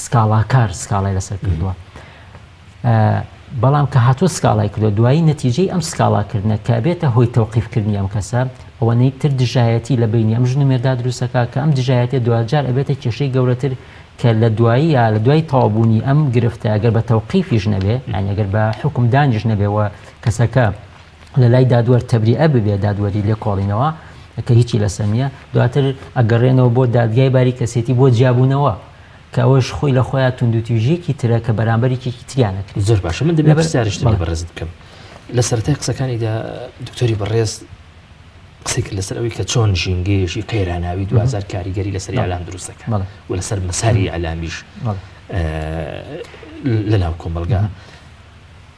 سکاڵاکار سکاڵای لەسەر کردووە بەڵام کە هاتووە سکاڵای کردو دوایی نەتیجەی ئەم سکاڵاکردنە کە بێتە هۆی تەوقیفکردنی ئەم کەسە ئەوەنەی تر دژایەتی لە بینی ئەم ژن و مێردا دروستەکە کە ئەم دژایەتە دوجار ئەبێتە کێشەی گەورەتر کە لە دوایی یا لە دوای تەواوبوونی ئەم گرفتە ئەگەر بە تەوقیفیش نەبێ یعنی ئەگەر بە حکومدانیش نەبێەوە کەسەکە لە لای دادوەر تەبریئە ببێ دادوەری لێ کۆڵینەوە کە هیچی لەسەر نییە دواتر ئەگەڕێنەوە بۆ دادگای باری کەسێتی بۆ جیابوونەوە کە ئەوەش خۆی لە خۆیان توندوتیژێکی ترە کە بەرامبەرێکی تریانەکرێت زۆر باشە من دەبێت پرسیارشت بەڕێزت بکەم لە سەرەتای قسەکانیدا دکتۆری بەڕێز قسێک لەسەر ئەوەی کە چۆن ژینگەیەشی قەیراناوی 2000 کاریگەری لەسەر ئەعلام دروستەکە و لەسەر مەساری ئەعلامیش لەناو کۆمەلگا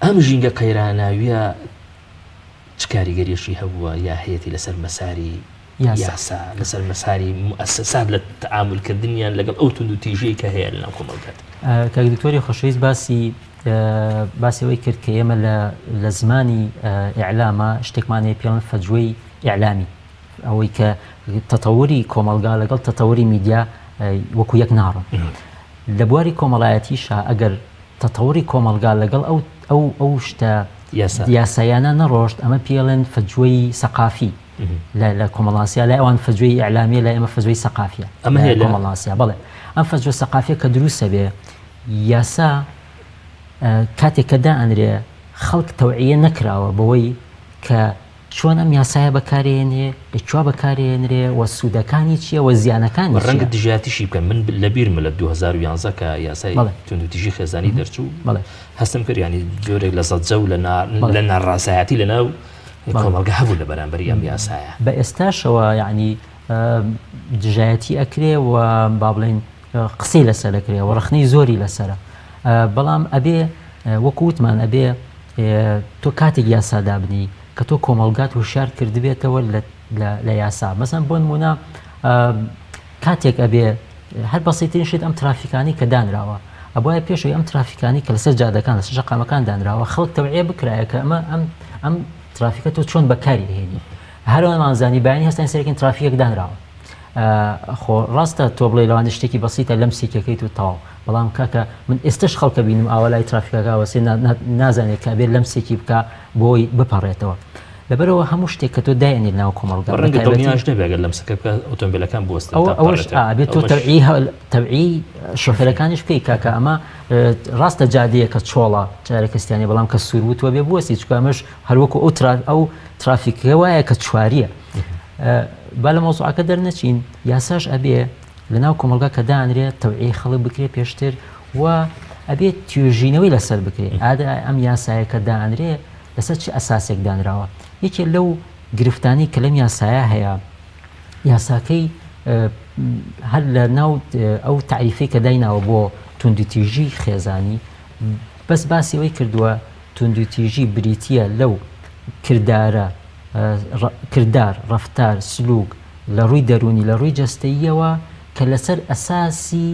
ئەم ژینگە قەیراناویە چ کاریگەریەشی هەبووە یا هەیەی لەسەر مەساری یاسا لەسەر مەساری مؤسسات لە تەعاملکردنیان لەگەڵ ئەو توندوتیژەیە کە هەیە لەناو کۆمەلگات کە دکتۆری خۆشەویست باسی ئەوەی کرد کە ئێمە لە زمانی ئیعلامە شتێکمانەیە پێڵەن فەجوەی ئیعلامی ئەوەی کە تەتەوری کۆمەلگا لەگەڵ تەتەوری میدیا وەکو یەک ناڕن لە بواری کۆمەڵایەتیشە ئەگەر تەتەوری کۆمەلگا لەگەڵ ئەو شتە یاسایانە نەڕۆشت ئەمە پێڵێن فەجوەی سەقافی لە کۆمەڵاسیا لای ئەوان فەجوەی ئیعلامیە لای ئەمە فەجوەی سەقافیە ئەمە هەیە لە کۆمەڵاسیا بڵێ ئەم فەجوە سەقافیە کە دروستە بێ یاسا کاتێک کە دائەنرێ خەڵک تەوعیە نەکراوە بەوەی کە چۆن ئەم یاسایە بەکارێنێ لەکوێ بەکارێنرێ وە سوودەکانی چییە وە زیانەکانی ڕەنگە دژاتیشی بکەم من لەبیرمە لە 2011 کە یاسای توندوتیژی خێزانی دەرچوو هەستم کرد ینی جۆرێک لە سەدجە و لە ناڕاستایەتی لەناو کۆمەلگا هەبوو لە بەرامبەری ئەم یاسایە بە ئێستاشەوە یعنی دژایەتی ئەکرێ و با بڵێن قسەی لەسەر ئەکرێ و ڕخنەی زۆری لەسرە بەڵام ئەبێ وەکووتمان ئەبێ تۆ کاتێک یاسادا بنی کە تۆ کۆمەلگات وشار کردبێتەوە لە یاسا مەسەن بۆ نمونە کاتێک ئەبێ هەر بەسیترین شت ئەم ترافیکانی کە دانراوە ئەبواە پێشەوەی ئەم ترافیکانی کە لەسەر جادەکان لەسەر شەقامەکان دانراوە خەڵک تەوعیە بکرایە کە ئەم ترافیکە تۆ چۆن بەکاری هێنی هەروەمانزانی بەیانی هەستان سەرێکین ترافیەک دانراوە خۆ ڕاستە تۆ بڵێ لەوانە شتێکی بەسیتە لەم سیکەکەیت و تەواو بەڵام کاکە من ئێستش خەڵکە بینم ئاوەلای ترافیکەکە وەسێ نازانێت کە بێت لەم سێکی بکە بۆی بپەڕێتەوە لەبەرەوە هەموو شتێک کە تۆ دایێنی ناو کۆمەلگا ڕەنگە دڵنیاش نەبێت لەم سەکە بکە ئۆتۆمبیلەکان بوەستن ئەوەش بێت تۆ تەوعی شۆفێرەکانیش بکەی کاکە ئەمە ڕاستە جادەیە کە چۆڵە جارێکستیانی بەڵام کە سوروتوە بێ بوەستی چکە ئەمەش هەروەکو ئەو ترافیکەکە وایە کە چواریە با لە مۆزوعەکە دەرنەچین یاساش ئەبێ لەناو کۆمەلگا کە دانرێت تەوعی خەڵک بکرێ پێشتر و ئەبێت توێژینەوەی لەسەر بکرێت ئادا ئەم یاسایە کە دانرێ لەسەر چ ئەساسێک دانراوە یەکێ لەو گرفتانی کە لەم یاسایە هەیە یاساکەی هەر لە ناو ئەو تعریفەی کە دایناوە بۆ توندوتیژی خێزانی بەس باسی ئەوەی کردووە توندوتیژی بریتیە لەو کردار ڕەفتار سلوک لە ڕووی دەرونی لە ڕووی جەستەییەوە کە لەسەر ئەساسی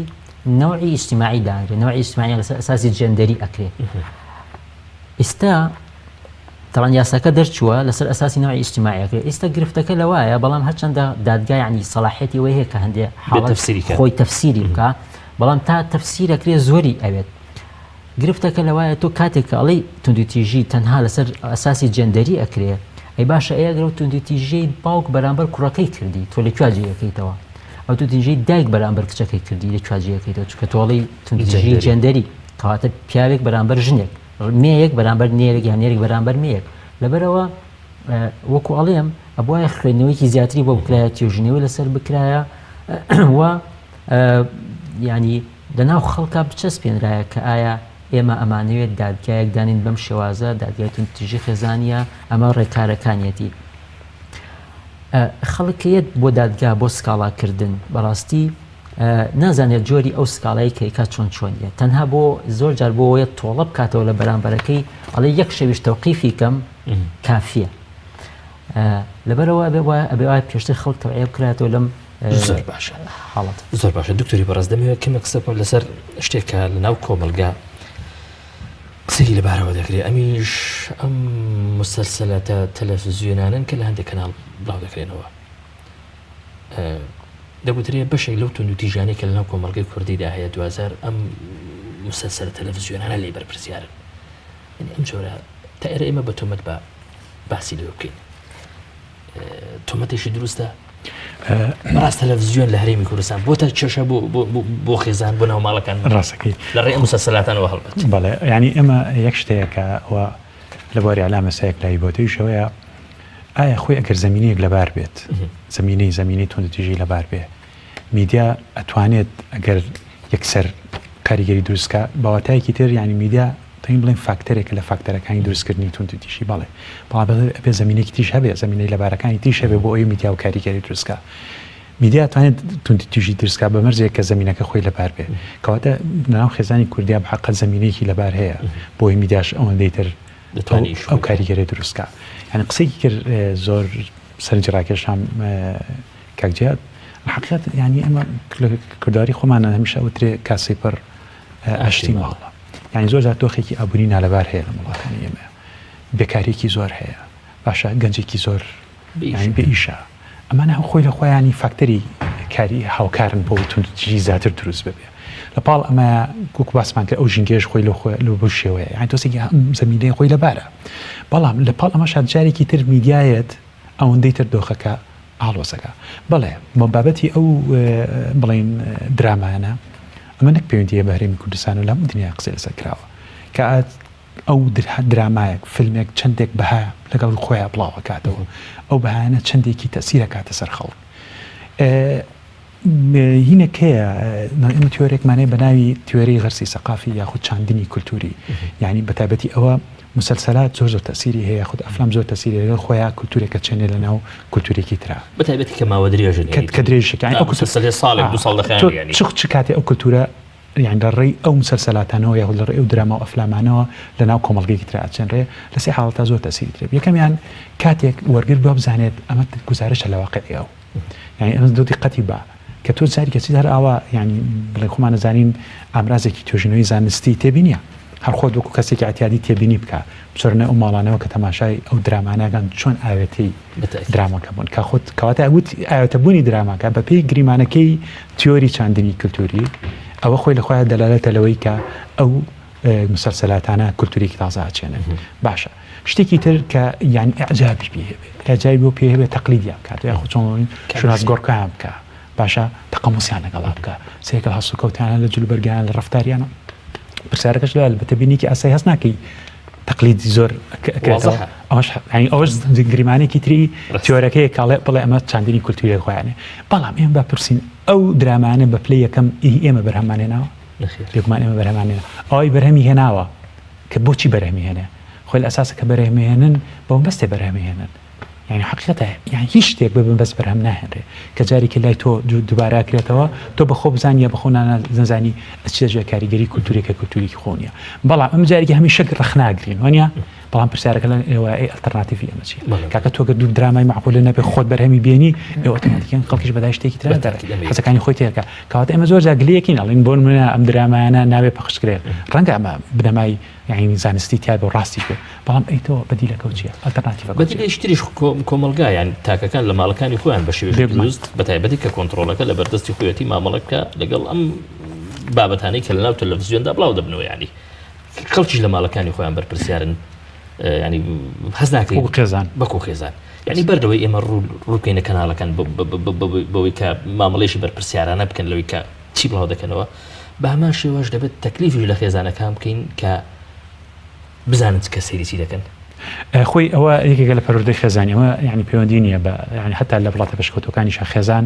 نەوعی ئیجتیماعی دانرێت نەوعی ئیجتیماعی لەسەر ئەساسی جەندەری ئەکرێت ئێستا تەڵەن یاساکە دەرچووە لەسەر ئەساسی نەوعی ئیجتیماعی ئەکرێت ئێستا گرفتەکە لەوایە بەڵام هەرچەندە دادگای عنی سەلاحیەتی وەی هەیە کە هەندێک خۆی تەفسیری بکە بەڵام تا تەفسیرەکرێ زۆری ئەوێت گرفتەکە لەوایە تۆ کاتێک کە ئەڵەی توندوتیژی تەنها لەسەر ئەساسی جەندەری ئەکرێت ئەی باشە ئەگەر توندوتیژەی باوک بەرامبەر کوڕەکەی کردی تۆ لەکوێ جێیەکەیتەوە ئەو توندوتیژەی دایک بەرامبەر کچەکەی کردی لەکوێ جێیەکەیتەوە چکە تۆڵی توندوتیژی جەندەری کەواتە پیاوێک بەرامبەر ژنێک مەیەک بەرامبەر نێرێک یان نێرێک بەرامبەر مەیەک لەبەرەوە وەکو ئەڵێم ئەبوایە خوێندنەوەیکی زیاتری بۆ بکرایە توێژینەوەی لەسەر بکرایە و ینی لەناو خەڵکا بچەسپێنرایە کە ئایا ئێمە ئەمانەوێت دادگایەک دانین بەم شێوازە دادگایتون تژی خێزانیە ئەمە ڕێکارەکانیەتی خەڵکەیەت بۆ دادگا بۆ سکاڵاکردن بەڕاستی نازانێت جۆری ئەو سکاڵایی کەیکا چۆنیە تەنها بۆ زۆر جار بۆیە تۆڵە بکاتەوە لە بەرامبەرەکەی ئەڵێ یەک شەویش تەوقیفی کەم کافیە لەبەرەوە ئەبێ وایە پێشتر خەڵک تەوعیە بکرێتەوە لەم زۆر باشە حاڵەت زۆر باشە دکتۆری بەڕاست دەمەوێت کەمێک قسە بکەم لەسەر شتێکە لەناو کۆمەلگا قسەی لەبارەوە دەکرێت ئەمیش ئەم مسلسلاتە تەلەڤیزیۆنانن کە لە هەندێک کەناڵ بڵاو دەکرێنەوە دەگوترێ بەشێک لەو تونند و تیژانەی کە لەناو کۆمەلگەی کوردیدا هەیە 2000 ئەم مسلسلە تەلەڤیزیۆنانە لێ بەرپرسیارن ئەم جۆرە تا ئێرە ئێمە بە تۆمەت بە باسی لێ بکەین تۆمەتێکی دروستە ڕاست تەلەڤیزیۆن لە هەرێمی کوردستان بۆتە کێشە بۆ خێزان بۆ ناو ماڵەکان ڕاستەکەی لە ڕێی مسلسلاتانەوە هەڵبەت بەڵێ ینی ئێمە یەک شتەیەکە لە بۆری علامەسەیەک لای بۆتەی شەوەیە ئایا خۆی ئەگەر زمینەیەک لەبار بێت زمینەی تۆندتیژی لەبار بێ میدیا ئەتوانێت ئەگەر یەکسەر کاریگەری دروستکە باواتایەکی تر ینی میدیا تاین بڵێن فاکتەرێک لە فاکتەرەکانی دروستکردنی تونندتیژی بەڵێ بەڵێ زمینێکی تیش هەبێ زمینەی لەبارەکانی تیش هەبێ بۆ ئەوی میدیا و کاریگەری دروستکە میدیا توانێت تونندتیژی دروستکە بە مەرجێک کە زمینەکە خۆی لەبار بێ کەواتە ناو خێزانی کوردیا بەحەقە زمینەیەکی لەبار هەیە بۆی میدیاش ئەوەندەی تر ئەو کاریگەری دروستکە یعنی قسەیکی کرد زۆر سەرنجڕاکێشام کاکجیات حقیقت ینی ئەمە کورداری خۆمانە هەمیشە ئەوترێ کاسەی پڕ ئاشتی ماڵە ینی زۆر جار تۆخێکی ئابووری نالەبار هەیە لە وڵاتانی ئێمە بێکاریەکی زۆر هەیە باشە گەنجێکی زۆر بە ئیشە ئەمانە خۆی لە خۆیانی فاکتەری کاری هاوکارن بۆ تونندتیژی زیاتر دروست ببێ لەپاڵ ئەمە گوک باسمان کە ئەو ژینگەش خۆی لە بۆ شێوەیە یانی تۆسێکی زمینەی خۆی لەبارە بەڵام لەپاڵ ئەمە شادجارێکی تر میدیایەت ئەوەندەی تر دۆخەکە ئاڵۆزەکە بەڵێ بابەتی ئەو بڵین درامانە ئەمە نەک پەیوەندیە بە هەرێمی کوردستان و لەم دنیا قسەی لەسەر کراوە کە ئەو درامایەک فیلمێک چەندێک بەها لەگەڵ خۆیان بڵاوە کاتەوە ئەو بەهانە چەندێکی تەسیرە کاتە سەر خەڵک هینێک هەیە ئێمە تیۆرێکمانەیە بە ناوی تیۆرەی غەرسی سەقافی یاخود چاندنی کولتوری یعنی بەتایبەتی ئەوە مسلسلات زۆر تەسیری هەیە خود ئەفلام زۆر تەسیری لەگەڵ خۆیان کولتورێکە چێنێ لەناو کولتورێکی ترا بەتایبەتی کە ماوە درێژن کە درێژەکانی ئەو مسلسلێ ساڵێک دو ساڵ دەخایەن چ کاتێ ئەو کولتورە یان لە ڕێی ئەو مسلسلاتانەوە یاخود لە ڕێی ئەو دراما و ئەفلامانەوە لەناو کۆمەڵگەیەکی ترا ئەچێنرێ لە سێ حاڵەتە زۆر تەسیری ترێ یەکەمیان کاتێک وەرگر بۆ بزانێت ئەمە گزارشە لە واقعی ئەو یعنی ئەمە زۆر دیقەتی بە کە تۆ جاری کەسی هەر ئاوا ینی بڵێ خۆمان نەزانین ئامرازێکی توێژینەوەی زانستی تێبینیە هەر خۆ وەکو کەسێکی ئەتیادی تێبینی بکە بچۆرنە ئەو ماڵانەوە کە تەماشای ئەو درامانەکان چۆن ئاوێتی درامەکە بوون کە خۆت کەواتە ئەوت ئاوێتەبوونی دراماکە بە پێی گریمانەکەی تیۆری چاندنی کولتوری ئەوە خۆی لە خۆیان دەلالەتە لەوەی کە ئەو مسلسلاتانە کولتوریکی تازە ئاچێنن باشە شتێکی تر کە یانی ئەعجابی پێ هەبێت ئەعجابی بۆ پێ هەبێت تەقلیدیان بکات یا خۆ چۆن شوناسگۆڕکەیان بکە باشە تەقەموسیان لەگەڵا بکە سێکە هەسوکەوتیانە لە جلوبەرگیان لە ڕەفتاریانە پرسیارەکەش لە بەتەبینێکی ئاسایی هەست ناکەی تەقلیدی زۆر ئەوەش گریمانێکی تری تیۆرەکەی کاڵێ بڵێ ئەمە چاندنی کولتوری خۆیانێ بەڵام ئێمە بپرسین ئەو درامانە بە پلەی یەکەم ئێمە بەرهەمانێناوە پێکمان ئێمە بەرهەمانێنە ئەوەی بەرهەمی هێناوە کە بۆچی بەرهەمی هێنێ خۆی لە ئەساسە کە بەرهەمێنن بەم بەستێ بەرهەمی هێنن یعنی حقیقەتە یعنی هیچ شتێک ببن بەس بەرهەم ناهێنرێ کە جارێکی لای تۆ دووبارە کرێتەوە تۆ بەخۆ بزانیە بەخۆ نزانی چێژێ کاریگەری کولتوریکە کولتوریکی خۆنیە بەڵام ئەم جارێکی هەمی شەک ڕخناگرین وانە بەڵام پرسیارەکە لە ئێوە ئەلتەرناتیڤی ئەمە چی کاکە تۆ کە دوو درامای معقولە نەبێ خۆت بەرهەمی بێنی ئۆتۆماتیکیان خەڵکیش بەدای شتێکی تر حەزەکانی خۆی تێرکە کەواتە ئێمە زۆر جاگلەیەکین ئەڵین بۆ منە ئەم درامایانە ناوێ پەخشکرێت ڕەنگە ئەمە بنەمای یعنی زانستی تیا بۆ ڕاستی بێ بەڵام ئەیتەوە بەدیلەکە چیە ئەلتەرناتیڤ بەدیلەیشتریش کۆمەلگا یان تاکەکان لە ماڵەکانی خۆیان بە شێوەیەکی دروست بەتایبەتی کە کۆنتڕۆلەکە لە بەردەستی خۆیەتی مامەڵەکە لەگەڵ ئەم بابەتانەی کە لەناو تەلەڤیزیۆندا بڵاو دەبنەوە ینی خەڵکیش لە ماڵەکانی خۆیان بەرپرسیارن ینی هەز ناکەی بەکۆ خێزان یعنی بەردەوەی ئێمە ڕووکەینە کەناڵەکان بەوەی کە مامەڵێشی بەرپرسیارانە بکەن لەوەی کە چی بڵاو دەکەنەوە بە هەمان شێوەش دەبێت تەکلیفیش لە خێزانەکان بکەین کە بزانن کە سەیری دەکەن خۆی ئەوە یەکێکە لە پەروەردەی خێزانی ئەمە یعنی پەیوەندی نییە بە ینی حتا لە وڵاتە پێشکەوتەکانیش خێزان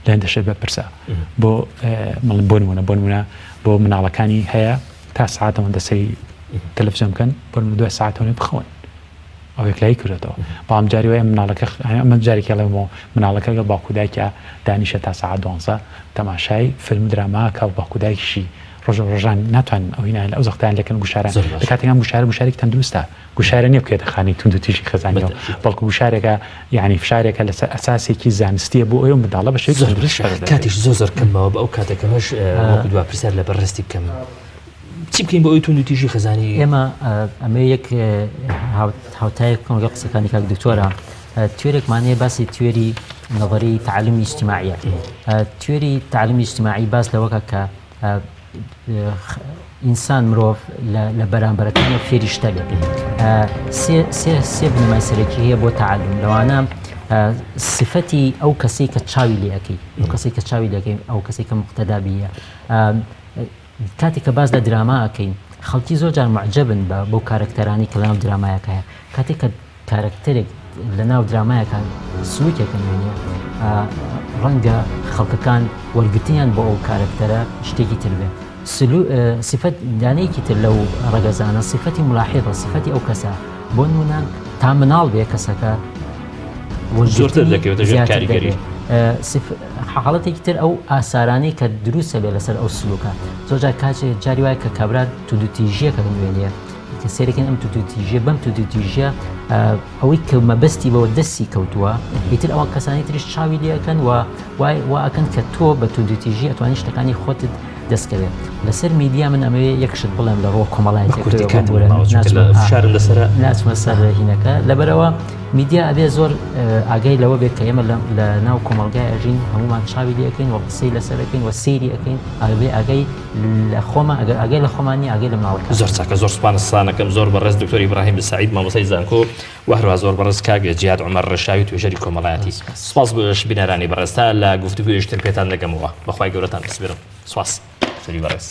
لە هەندێشت بەپرسە بۆ بۆ نمونە بۆ مناڵەکانی هەیە تا ساعتەوە دەسەی تەلەڤیزیۆن بکەن بۆ 2 ساعتەوە بخەون ئەو یەکلایی کردێتەوە بەڵام جاری وایە مناڵەکە ئەمە جارێکی لەمەوە مناڵەکە گەڵ باکودایکە دانیشە تا ساعت 12 تەماشای فیلم دراماکە و باکودایکیشی ڕۆژان ناتوان ئەو هینای ئەو زەختیان لەکەن گوشارە لە کاتێکان گوشارێک تەندروستە گوشارە نییە بکێتە خانی تونند و تیژی خەزانیەوە بەڵکو گوشارێکە یعنی فشارێکە لە ئەساسێکی زانستیە بۆ ئەو منداڵە بە شێوەیەک کاتیش زۆر کەمەوە بە ئەو کاتەکەمەش دوا پرسیار لە بەڕستی بکەم چی بکەین بۆ ئەوی تونند و تیژی خەزانی ئەمە یەک هاوتایەک بکەم لەگەڵ قسەکانی کاک دکتۆرە توێرێکمانەیە باسی توێری نظری تعلیمی اجتماعیە توێری تعلیمی اجتماعی باس لەوەکە کە ئینسان مرۆڤ لە بەرامبەرەکانی فێریشتە بێت سێ بنەمای سەرەکی هەیە بۆ تعلم لەوانە صفەتی ئەو کەسێک کە چاوی لێەکەی ئەو کەسێک کە چاوی لەکەی ئەو کەسێک کە مقتەدابیە کاتێک کە باز لە دراما ئەەکەین خەڵکی زۆر جار معجبن بۆ کارکتەرانی کە لەناو درامایەکە هەیە کاتێک کە کارکتەرێک لە ناو درامایەکان سلوکێکن وێنێ ڕەنگە خەڵکەکان وەرگتیان بۆ ئەو کارکتەرە شتێکی تر بێ صفەت دانەیەکی تر لەو ڕەگەزانە صفەتی ملاحظە صفەتی ئەو کەسە بۆ نمونە تا مناڵ بێ کەسەکە زۆرتر دەکەوێتە ژێر کاریگەری حاڵەتێکی تر ئەو ئاسارانەی کە دروستە بێ لەسەر ئەو سلوکە زۆر جار کاتێ جاری وایە کە کابرا تودوتیژیەکە بنوێنێ کە سێرەکەن ئەم تودوتیژیە بەم تودوتیژیە ئەوەی کە مەبەستی بەوە دەستی کەوتووە ئیتر ئەوە کەسانی تریش چاوی لێەکەن و ئەکەن کە تۆ بە تودوتیژی ئەتوانی شتەکانی خۆتت دەستکەوێت لەسەر میدیا من ئەمەوێ یەکشت بڵێم لە ڕۆ کۆمەڵایەتێک ناچمە سەر هینەکە لەبەرەوە میدیا ئەبێ زۆر ئاگای لەوە بێت کە ئێمە لە ناو کۆمەڵگای ئەژین هەمومان چاوی لێەکەین و قسەی لەسەرەکەین و سەیری ئەەکەین ئەبێ ئاگای لە خۆمە ئاگای لە خۆمانی ئاگای لە مناڵەکە زۆر چاکە زۆر سوپاسانەکەم زۆر بەڕێز دکتۆر ئیبراهیم سعید مامۆستای زانکۆ و هەروە زۆر بەڕێز کاک جیهاد عومەر ڕەشاوی توێژەری کۆمەڵایەتی سپاس بۆ بینەرانی بەڕێزتا لە گفتوگوی شتر پێتان دەگەمەوە بەخوای گەورەتان دەسپێرم سپاس سەری بەڕێز